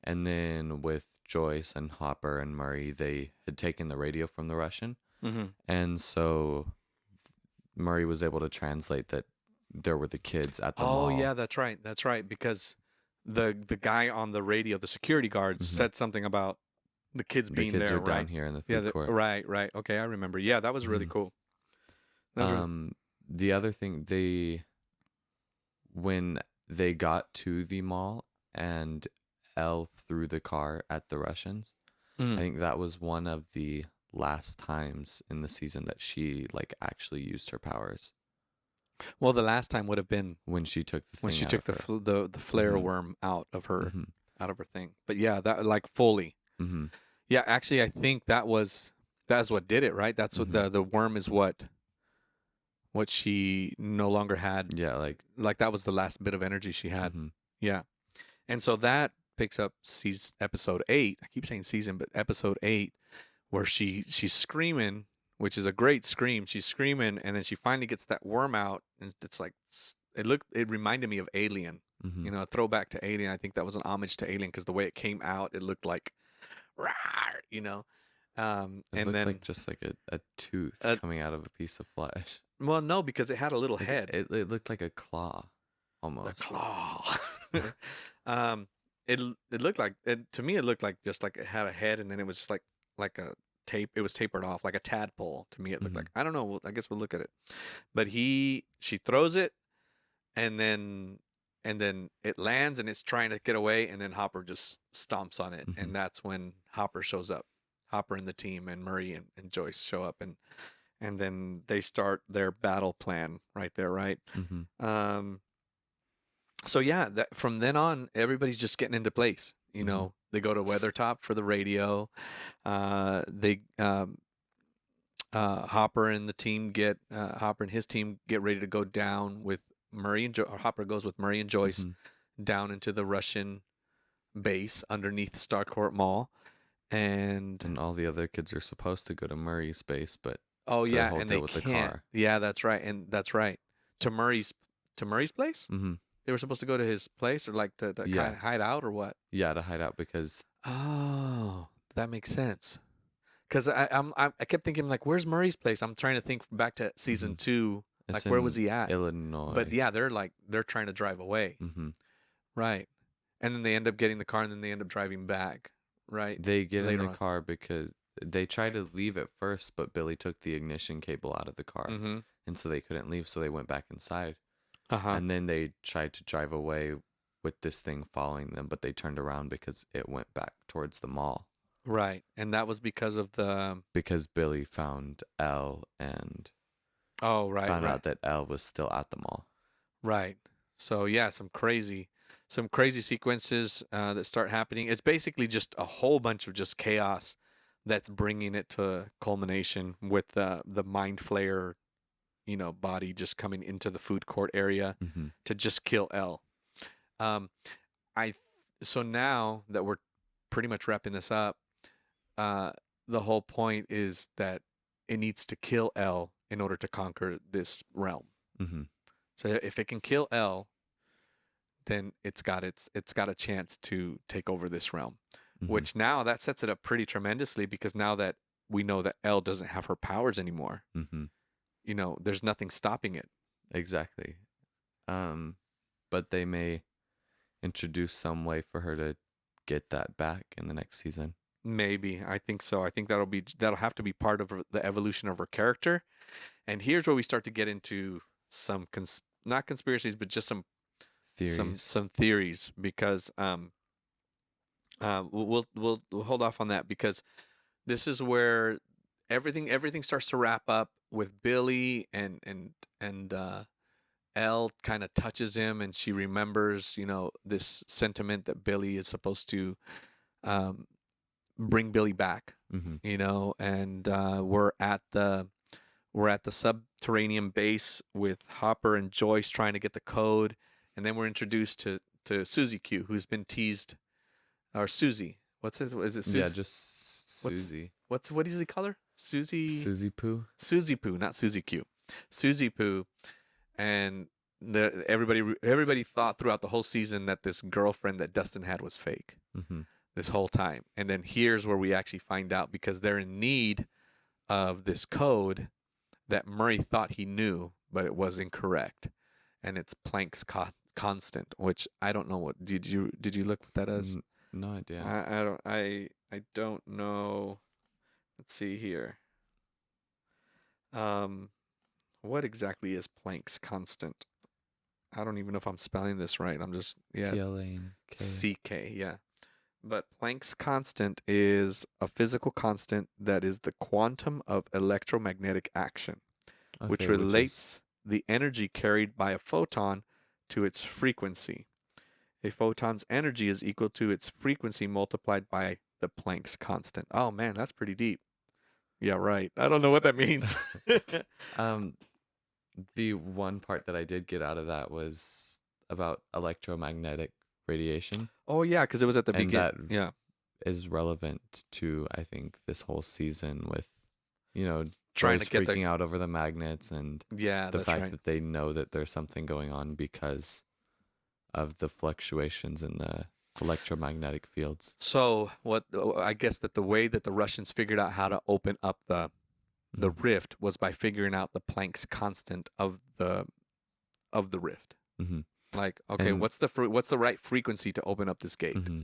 And then with Joyce and Hopper and Murray, they had taken the radio from the Russian, Mm-hmm. and so Murray was able to translate that there were the kids at the Oh mall. yeah, that's right. That's right. Because the guy on the radio, the security guards, Mhm. said something about the kids The being kids there, are down right? here in the Yeah. food court. Right. Right. Okay, I remember. Yeah, that was really Mhm. cool. That was really, The other thing, when they got to the mall and Elle threw the car at the Russians, I think that was one of the last times in the season that she like actually used her powers, well, the last time would have been when she took the thing when she out took of her. the flare Mhm. worm out of her Mhm. thing. But yeah, that like fully. Mhm. Yeah, actually, I think that's what did it, right? That's what Mhm. the worm is what she no longer had. Yeah, Like that was the last bit of energy she had. mhm. Yeah. And so that picks up episode 8. I keep saying season, but episode 8, where she's screaming, which is a great scream. She's screaming, and then she finally gets that worm out, and it's like it reminded me of Alien. Mhm. A throwback to Alien. I think that was an homage to Alien because the way it came out, it looked like, rawr, It and looked then like just like a tooth uh, coming out of a piece of flesh. well, no, because it had a little Like head. it looked like a claw, The almost. claw. It looked like to me. It looked like just like it had a head, and then it was just like a tape. It was tapered off like a tadpole. To me, it looked Mhm. like. I don't know. I guess we'll look at it. But she throws it, and then it lands, and it's trying to get away, and then Hopper just stomps on it, Mhm. and that's when Hopper shows up. Hopper and the team, and Murray and Joyce show up, and then they start their battle plan right there, right? Mhm. So yeah, from then on, everybody's just getting into place. Mhm. They go to Weathertop for the radio. They Hopper and the team get Hopper and his team get ready to go down with Murray and or Hopper goes with Murray and Joyce Mhm. down into the Russian base underneath Starcourt Mall, and And all the other kids are supposed to go to Murray's base, but oh the yeah, whole and deal they with the can't. car. Yeah, that's right, and that's right. To Murray's place. Mhm. They were supposed to go to his place, or like to Yeah. kind of hide out, or what? Yeah, to hide out because Oh, that makes sense. Because I kept thinking like, where's Murray's place? I'm trying to think back to season Mhm. 2, it's like where was in he at? But Illinois. yeah, they're trying to drive away, Mhm. right? And then they end up getting the car, and then they end up driving back, right? They get in Later the on. car because they tried to leave at first, but Billy took the ignition cable out of the car, Mm-hmm. and so they couldn't leave, so they went back inside. Uh-huh. And then they tried to drive away with this thing following them, but they turned around because it went back towards the mall. Right. And that was because of the because Billy found Elle and oh, right, found right. out that Elle was still at the mall. Right. So yeah, some crazy sequences that start happening. It's basically just a whole bunch of just chaos that's bringing it to culmination with the mind flayer, body just coming into the food court area Hmm. to just kill L. Um, I so now that we're pretty much wrapping this up, uh, the whole point is that it needs to kill L in order to conquer this realm. Hmm. So if it can kill L, then it's got a chance to take over this realm. Hmm. Which now that sets it up pretty tremendously because now that we know that Elle doesn't have her powers anymore, Hmm. there's nothing stopping it. Exactly. Um, but they may introduce some way for her to get that back in the next season. Maybe I think so. I think that'll have to be part of the evolution of her character. And here's where we start to get into some not conspiracies, but just some Theories. some theories because we'll hold off on that because this is where everything starts to wrap up with Billy and Elle kind of touches him and she remembers, this sentiment that Billy is supposed to um, bring Billy back, Hmm. and we're at the subterranean base with Hopper and Joyce trying to get the code, and then we're introduced to Susie Q, who's been teased, or Susie. What's his? Is it Yeah, Susie? just What's Susie. what does he call her? Susie Pooh. Susie Poo, not Susie Q. Susie Poo, and everybody thought throughout the whole season that this girlfriend that Dustin had was fake Hmm. this whole time. And then here's where we actually find out because they're in need of this code that Murray thought he knew, but it was incorrect. And it's Planck's constant, which I don't know what did you look what that is? No idea. I don't know. Let's see here. Um, what exactly is Planck's constant? I don't even know if I'm spelling this right. I'm just yeah, PLANK. CK, yeah. But Planck's constant is a physical constant that is the quantum of electromagnetic action, which Okay, which is relates the energy carried by a photon to its frequency. A photon's energy is equal to its frequency multiplied by the Planck's constant. Oh man, that's pretty deep. Yeah, right. I don't know what that means. um the one part that I did get out of that was about electromagnetic radiation, Oh yeah, because it was at the and begin. that Yeah, is relevant to I think this whole season with you know trying Rose to get the. freaking out over the magnets and Yeah, the that's fact right. that they know that there's something going on because of the fluctuations in the electromagnetic fields. So what I guess that the way that the Russians figured out how to open up the Mm-hmm. rift was by figuring out the Planck's constant of the rift. Mm-hmm. Like, okay, And what's the right frequency to open up this gate? mm-hmm.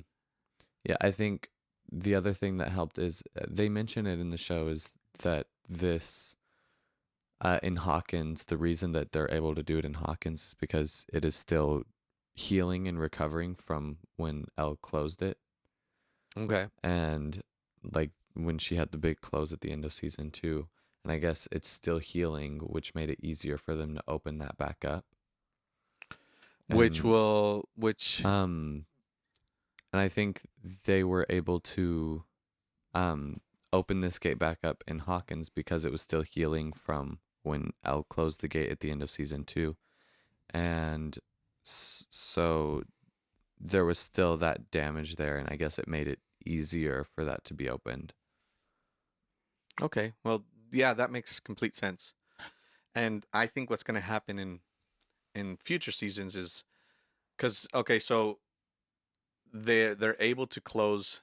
Yeah, I think the other thing that helped is they mention it in the show is that this in Hawkins, the reason that they're able to do it in Hawkins is because it is still healing and recovering from when Elle closed it. Okay. And like when she had the big close at the end of season 2. And I guess it's still healing, which made it easier for them to open that back up. Which And will which um and I think they were able to um open this gate back up in Hawkins because it was still healing from when Elle closed the gate at the end of season 2. And so there was still that damage there, and I guess it made it easier for that to be opened. okay. Well, yeah, that makes complete sense. And I think what's going to happen in future seasons is cuz okay, so they're able to close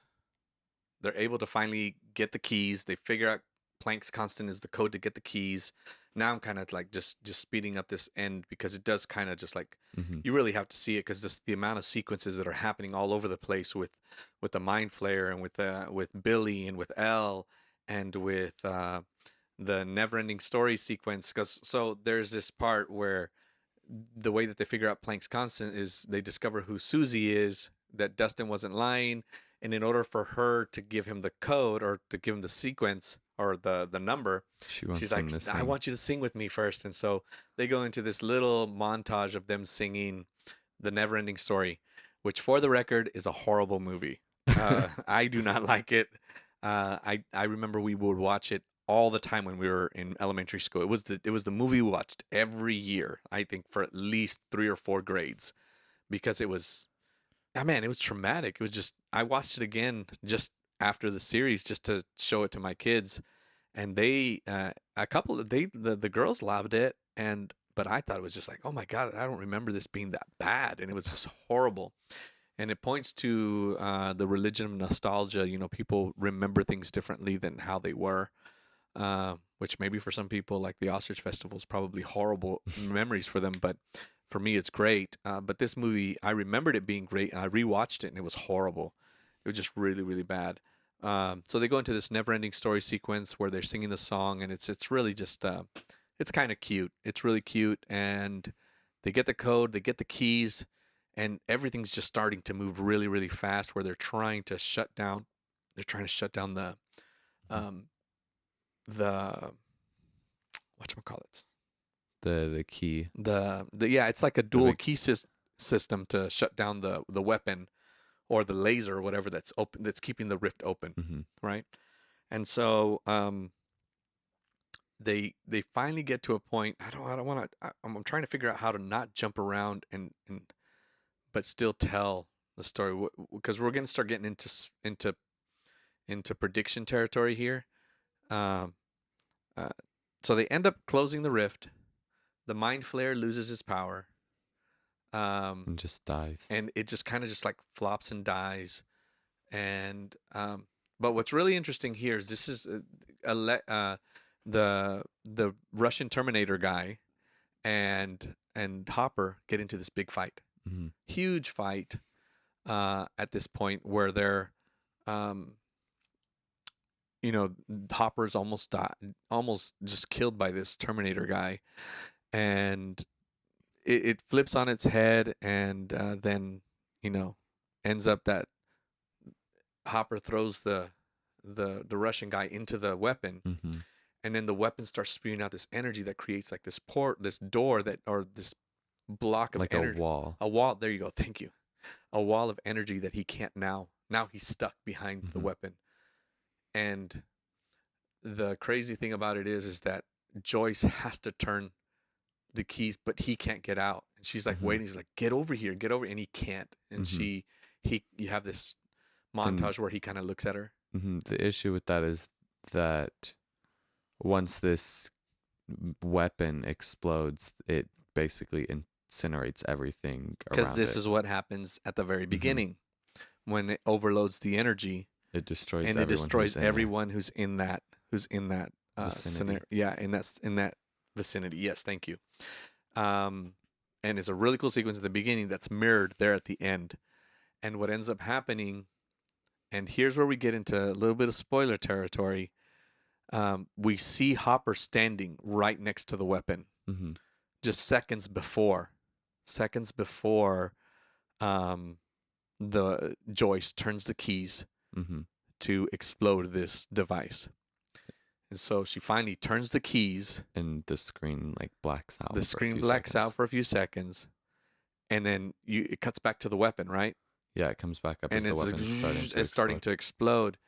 they're able to finally get the keys. They figure out Planck's constant is the code to get the keys. Now I'm kind of like just speeding up this end because it does kind of just like Hmm. you really have to see it because the amount of sequences that are happening all over the place with the mind flare and with Billy and with Elle and with the never-ending story sequence. Because so there's this part where the way that they figure out Planck's constant is they discover who Susie is, that Dustin wasn't lying, And in order for her to give him the code or to give him the sequence or the number, She wants she's him like, to I sing. want you to sing with me first. And so they go into this little montage of them singing The Neverending Story, which for the record is a horrible movie. I do not like it. I remember we would watch it all the time when we were in elementary school. It was the movie we watched every year, I think for at least 3 or 4 grades, because it was, oh man, it was traumatic. It was just, I watched it again just after the series just to show it to my kids, and they a couple of the girls loved it, and but I thought it was just like, oh my god, I don't remember this being that bad, and it was just horrible. And it points to the religion of nostalgia. People remember things differently than how they were, which maybe for some people, like the Ostrich Festival, is probably horrible memories for them. But for me, it's great. But this movie, I remembered it being great, and I rewatched it, and it was horrible. It was just really, really bad. So they go into this never-ending story sequence where they're singing the song, and it's really just it's kind of cute. It's really cute, and they get the code, they get the keys, and everything's just starting to move really, really fast. Where they're trying to shut down, um, the whatchamacallits. The key. The yeah, it's like a The dual big. key system to shut down the weapon or the laser or whatever that's open, that's keeping the rift open, Hmm. right? And so they finally get to a point. I don't want to. I'm trying to figure out how to not jump around and but still tell the story, because we're gonna start getting into prediction territory here. Um, uh, so they end up closing the rift. The mind flare loses its power. Um, And just dies. and it just kind of just like flops and dies. And but what's really interesting here is this is the Russian Terminator guy and Hopper get into this big fight, Hmm. huge fight at this point where they're um, Hopper's almost died, almost just killed by this Terminator guy, and it flips on its head, and then you know ends up that Hopper throws the Russian guy into the weapon, Hmm. and then the weapon starts spewing out this energy that creates like this door that, or this block of Like a energy, wall. a wall. There you go. Thank you. A wall of energy that he can't now. Now he's stuck behind the Hmm. weapon. And the crazy thing about it is that Joyce has to turn the keys, but he can't get out. And she's like Hmm. waiting. He's like, get over here, get over, and he can't. And Hmm. you have this And montage where he kind of looks at her. the issue with that is that once this weapon explodes, it basically incinerates everything Because around this it. is what happens at the very Hmm. beginning when it overloads the energy, It destroys and it everyone who's destroys in there. everyone who's in that Vicinity. scenario. Yeah, in that vicinity. Yes, thank you. Um, and it's a really cool sequence at the beginning that's mirrored there at the end. And what ends up happening, and here's where we get into a little bit of spoiler territory. We see Hopper standing right next to the weapon, Hmm. just seconds before um, the Joyce turns the keys Hmm. to explode this device. And so she finally turns the keys. And the screen like blacks out The for a screen few blacks out seconds. for a few seconds, and then it cuts back to the weapon, right? Yeah, it comes back up And as the it's like, weapon's starting to it's starting explode. to explode.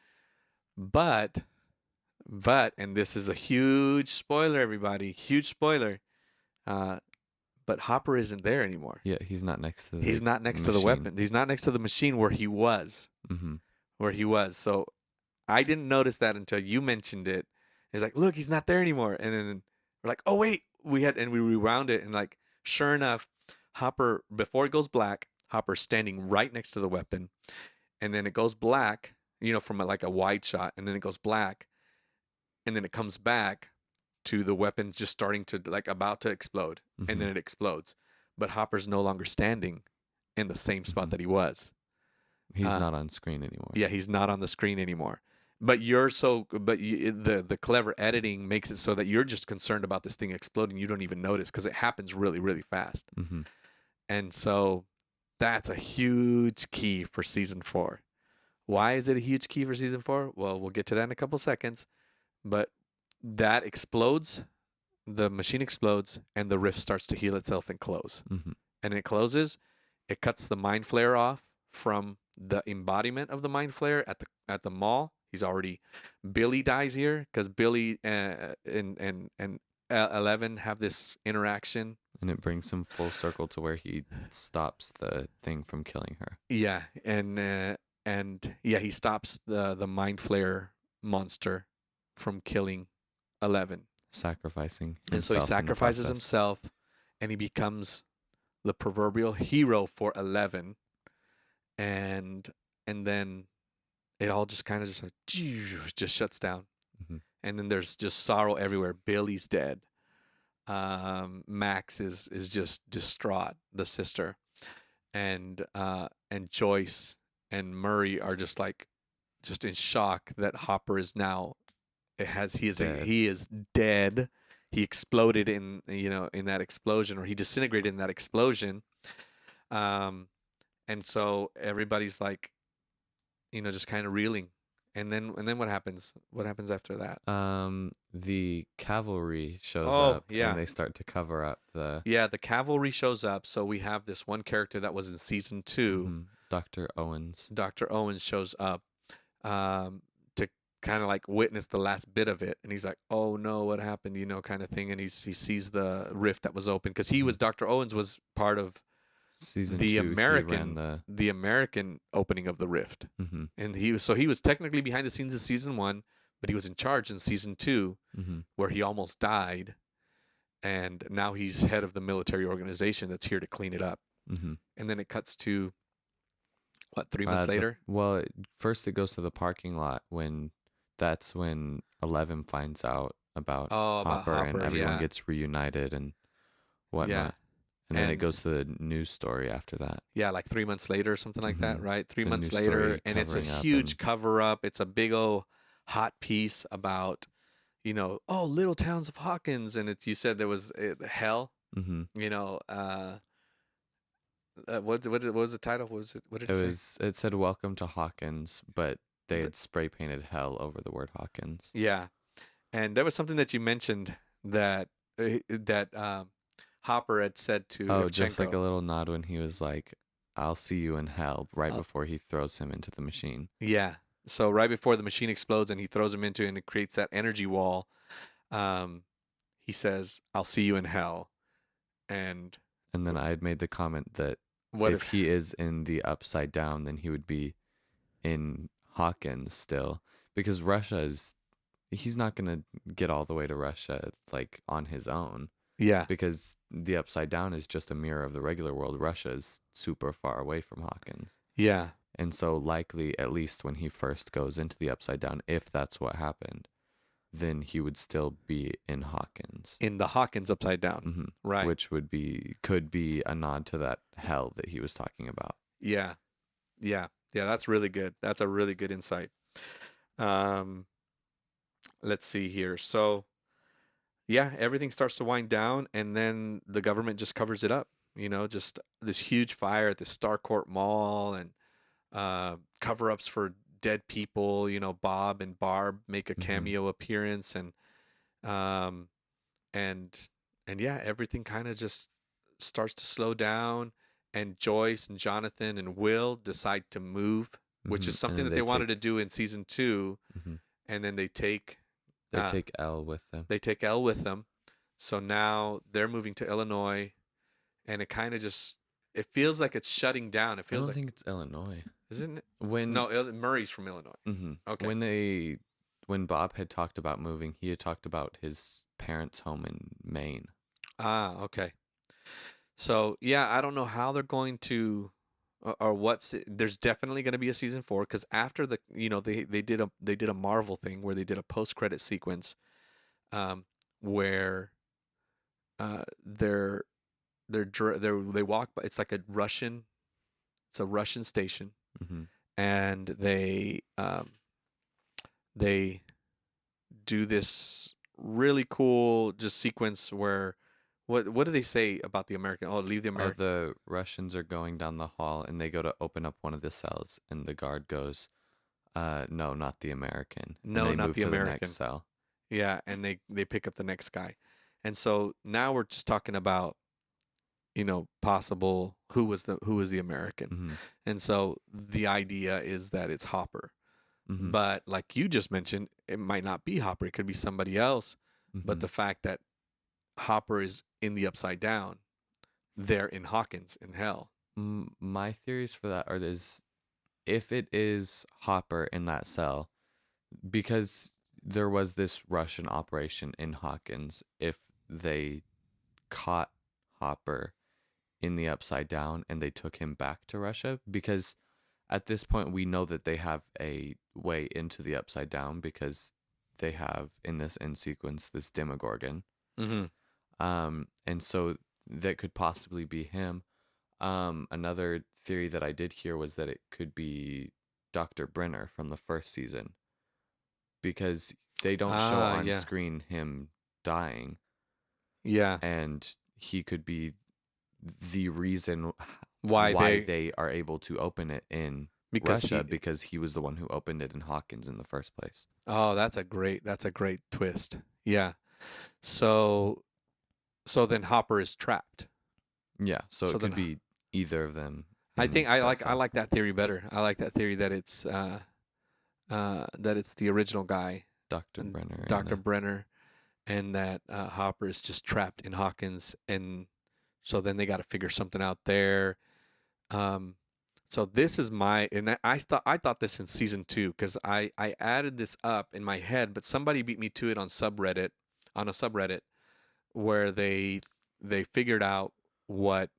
But and this is a huge spoiler, everybody, huge spoiler. Uh, but Hopper isn't there anymore. Yeah, he's not next to He's the not next to the machine. weapon. He's not next to the machine where he was. Hmm. So I didn't notice that until you mentioned it. It's like, look, he's not there anymore. And then we're like, oh wait, we rewound it, and like, sure enough, Hopper, before it goes black, Hopper's standing right next to the weapon, and then it goes black, from like a wide shot, and then it goes black, and then it comes back to the weapon just starting to, like, about to explode, and Hmm. then it explodes, but Hopper's no longer standing in the same spot Hmm. that he was. He's Uh, not on screen anymore. Yeah, he's not on the screen anymore. The clever editing makes it so that you're just concerned about this thing exploding. You don't even notice because it happens really, really fast. Hmm. And so that's a huge key for season 4. Why is it a huge key for season 4? Well, we'll get to that in a couple seconds. But that explodes, the machine explodes, and the rift starts to heal itself and close. Mm-hmm. And it closes, it cuts the mind flare off from the embodiment of the mind flare at the mall. He's already Billy dies here because Billy and 11 have this interaction. And it brings him full circle to where he stops the thing from killing her. Yeah, and yeah, he stops the mind flare monster from killing 11. Sacrificing And so he himself in the sacrifices process. himself and he becomes the proverbial hero for 11. And then it all just kind of just like just shuts down. Mhm. And then there's just sorrow everywhere. Billy's dead. Max is just distraught, the sister. And Joyce and Murray are just in shock that Hopper is now Dead. he is dead. He exploded in that explosion, or he disintegrated in that explosion. And so everybody's like, just kind of reeling. And then what happens? What happens after that? The cavalry shows Oh, up yeah. and they start to cover up the Yeah, the cavalry shows up. So we have this one character that was in season 2. Dr. Owens. Dr. Owens shows up to kind of like witness the last bit of it. And he's like, oh no, what happened? Kind of thing. And he sees the rift that was open because Dr. Owens was part of Season the 2, American he ran the American opening of the rift. the And he was technically behind the scenes in season 1, but he was in charge in season 2 where he almost died. And now he's head of the military organization that's here to clean it up. And then it cuts to, what, 3 months later? First it goes to the parking lot that's when 11 finds out about Hopper, and everyone gets reunited and whatnot. Yeah. And then it goes to the news story after that. Yeah, like 3 months later or something like that, right? 3 The months news later, story and it's a covering up huge and- cover up. It's a big old hot piece about, oh, little towns of Hawkins, and you said there was hell. What was the title? What did it say? It said "Welcome to Hawkins," but they had spray painted hell over the word Hawkins. Yeah, and there was something that you mentioned that Hopper had said to Oh, Evchenko. just like a little nod when he was like, "I'll see you in hell," right before he throws him into the machine. Yeah. So right before the machine explodes and he throws him into it and it creates that energy wall, he says, "I'll see you in hell." And then I had made the comment that what if he is in the Upside Down, then he would be in Hawkins still, because he's not gonna get all the way to Russia like on his own. Yeah. Because the Upside Down is just a mirror of the regular world. Russia is super far away from Hawkins. Yeah. And so likely, at least when he first goes into the Upside Down, if that's what happened, then he would still be in Hawkins. In the Hawkins Upside Down. Right. Which could be a nod to that hell that he was talking about. Yeah. Yeah. Yeah, that's really good. That's a really good insight. Let's see here. So, yeah, everything starts to wind down, and then the government just covers it up. Just this huge fire at the Starcourt Mall, and cover-ups for dead people. Bob and Barb make a cameo appearance, and yeah, everything kind of just starts to slow down. And Joyce and Jonathan and Will decide to move, which is something that they wanted to do in season 2, and then they take Elle with them. They take Elle with them. So now they're moving to Illinois, and it kind of it feels like it's shutting down. It feels I don't think it's Illinois. Isn't it? No, Murray's from Illinois. Okay. When Bob had talked about moving, he had talked about his parents' home in Maine. Ah, okay. So yeah, I don't know how they're going to, or there's definitely going to be a season 4, because after they did a Marvel thing where they did a post-credit sequence, where they walk by. It's like a Russian station, and they do this really cool just sequence where. What do they say about the American? Oh, leave the American. The Russians are going down the hall, and they go to open up one of the cells, and the guard goes, No, not the American. And No, they not move the to the next American. cell. Yeah, and they pick up the next guy. And so now we're just talking about, possible who was the American. Mm-hmm. And so the idea is that it's Hopper. Mm-hmm. But like you just mentioned, it might not be Hopper. It could be somebody else. But Mm-hmm. the fact that Hopper is in the Upside Down, they're in Hawkins in hell. My theories for that are this: if it is Hopper in that cell, because there was this Russian operation in Hawkins, if they caught Hopper in the Upside Down and they took him back to Russia, because at this point we know that they have a way into the Upside Down because they have in this end sequence this Demogorgon. Mm-hmm. And so that could possibly be him. Another theory that I did hear was that it could be Dr. Brenner from the first season, because they don't show Ah, on yeah. screen him dying, Yeah. and he could be the reason Why why they they are able to open it in because Russia, he because he was the one who opened it in Hawkins in the first place. Oh, that's a great twist. Yeah. So so then Hopper is trapped. Yeah, so So it then could be either of them I in think I that like I cell. like that theory better. I like that theory that it's the original guy, Dr. Brenner in Dr. there. Brenner, and that Hopper is just trapped in Hawkins, and so then they got to figure something out there. Um, so this is and I thought this in season 2 because I added this up in my head, but somebody beat me to it on a subreddit where they figured out what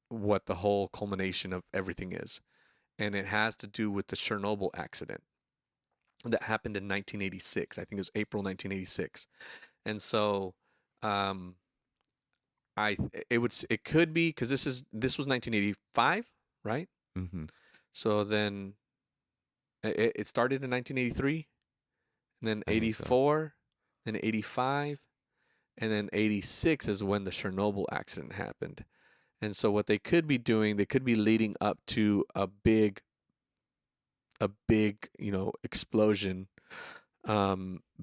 what the whole culmination of everything is, and it has to do with the Chernobyl accident that happened in 1986. I think it was April 1986. And so um it could be because this was 1985, right? Mm-hmm. So then it started in 1983, and then I think so. 84, then 85, and then 86 is when the Chernobyl accident happened. And so what they could be doing, they could be leading up to a big explosion,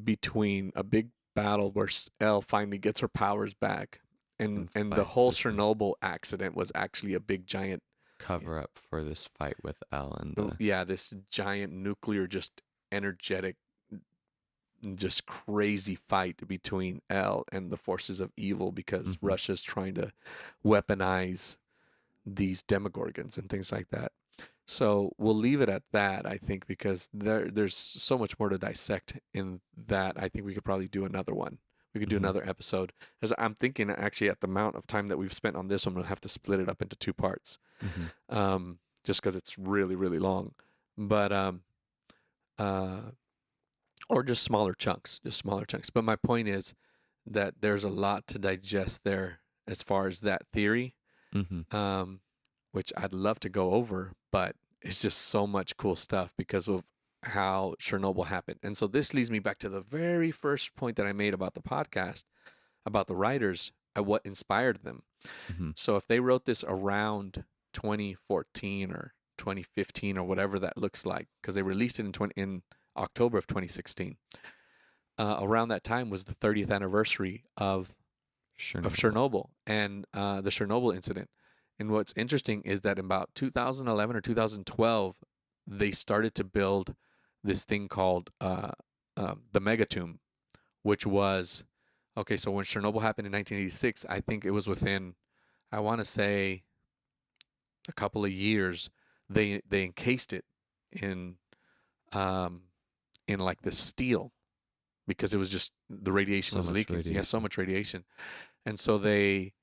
between a big battle where Elle finally gets her powers back, and And and the fights whole this big Chernobyl accident was actually a big giant, cover up for this fight with Elle and the. yeah, this giant nuclear, just energetic, just crazy fight between Elle and the forces of evil because Mm-hmm. Russia's trying to weaponize these demogorgons and things like that. So we'll leave it at that, I think, because there's so much more to dissect in that. I think we could probably do another one. We could do Mm-hmm. another episode. As I'm thinking, actually, at the amount of time that we've spent on this one, we'll have to split it up into 2 parts, Mm-hmm. just because it's really, really long. But uh, or just smaller chunks, just smaller chunks. But my point is that there's a lot to digest there as far as that theory, Mm-hmm. um, which I'd love to go over, but it's just so much cool stuff because of how Chernobyl happened. And so this leads me back to the very first point that I made about the podcast, about the writers, and what inspired them. Mm-hmm. So if they wrote this around 2014 or 2015 or whatever that looks like, because they released it in October of 2016. Around that time was the 30th anniversary of Chernobyl. Chernobyl and the Chernobyl incident. And what's interesting is that in about 2011 or 2012, they started to build this thing called the Megatomb, which was okay. So when Chernobyl happened in 1986, I think it was within, I want to say, a couple of years. They encased it in um, in like this steel because it was just the radiation So was much leaking. So, yeah, so radiation. much radiation, and so they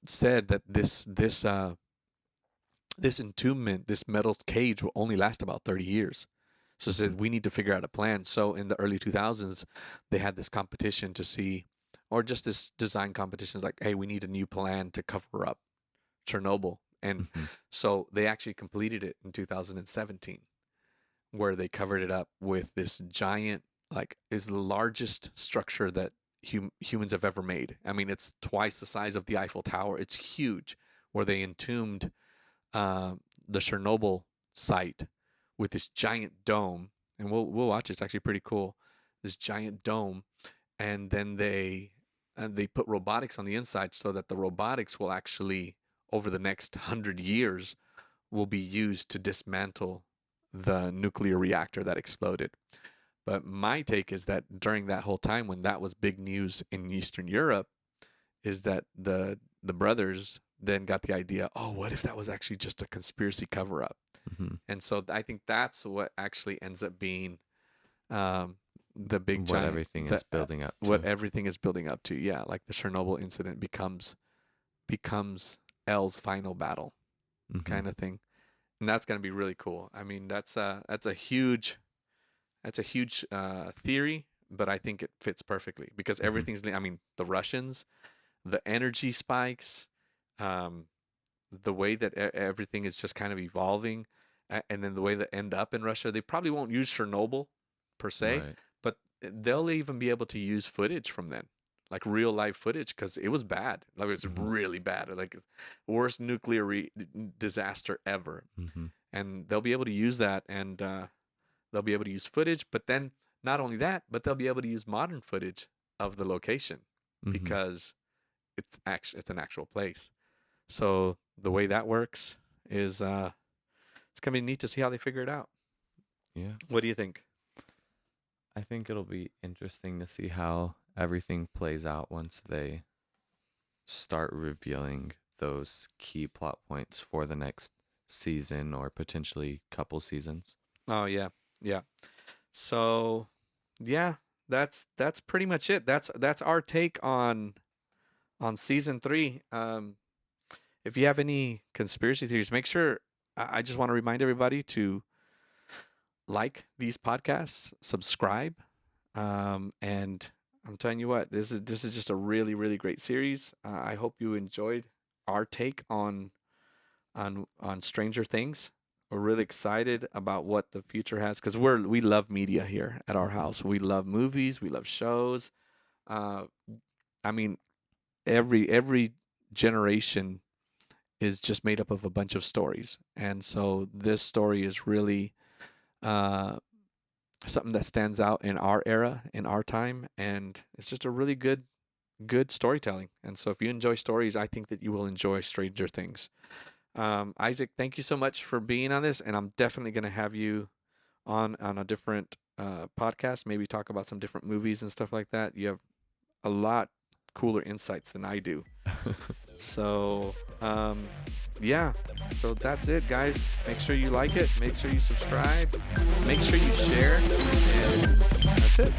said that this entombment, this metal cage, will only last about 30 years. So Mm-hmm. said we need to figure out a plan. So in the early 2000s, they had this competition to see, or just this design competition, like, hey, we need a new plan to cover up Chernobyl. And Mm-hmm. so they actually completed it in 2017, where they covered it up with this giant, like, is the largest structure that humans have ever made. I mean, it's twice the size of the Eiffel Tower. It's huge, where they entombed uh, the Chernobyl site with this giant dome, and we'll watch it. It's actually pretty cool. This giant dome, and then they put robotics on the inside so that the robotics will actually, over the next 100 years, will be used to dismantle the nuclear reactor that exploded. But my take is that during that whole time when that was big news in Eastern Europe, is that the brothers then got the idea, oh, what if that was actually just a conspiracy cover up? Mm-hmm. And so I think that's what actually ends up being the big What giant, everything is building up to. what everything is building up to. Yeah, like the Chernobyl incident becomes L's final battle, Mm-hmm. kind of thing. And that's going to be really cool. I mean, that's a huge theory, but I think it fits perfectly because Mm-hmm. everything's. I mean, the Russians, the energy spikes, the way that everything is just kind of evolving, and then the way that end up in Russia. They probably won't use Chernobyl per se, Right. but they'll even be able to use footage from then, like real life footage, because it was bad. Like it was Mm-hmm. really bad, like worst nuclear disaster ever. Mm-hmm. And they'll be able to use that, and they'll be able to use footage. But then not only that, but they'll be able to use modern footage of the location Mm-hmm. because it's an actual place. So the way that works is it's gonna be neat to see how they figure it out. Yeah. What do you think? I think it'll be interesting to see how everything plays out once they start revealing those key plot points for the next season or potentially couple seasons. Oh yeah, yeah. So yeah, that's pretty much it. That's our take on season 3. If you have any conspiracy theories, make sure. I just want to remind everybody to like these podcasts, subscribe, and I'm telling you what, this is just a really, really great series. I hope you enjoyed our take on Stranger Things. We're really excited about what the future has because we love media here at our house. We love movies, we love shows. I mean, every generation is just made up of a bunch of stories, and so this story is really something that stands out in our era, in our time, and it's just a really good storytelling. And so if you enjoy stories, I think that you will enjoy Stranger Things. Isaac, thank you so much for being on this, and I'm definitely going to have you on a different podcast, maybe talk about some different movies and stuff like that. You have a lot cooler insights than I do. So yeah, so that's it, guys. Make sure you like it, make sure you subscribe, make sure you share, and that's it.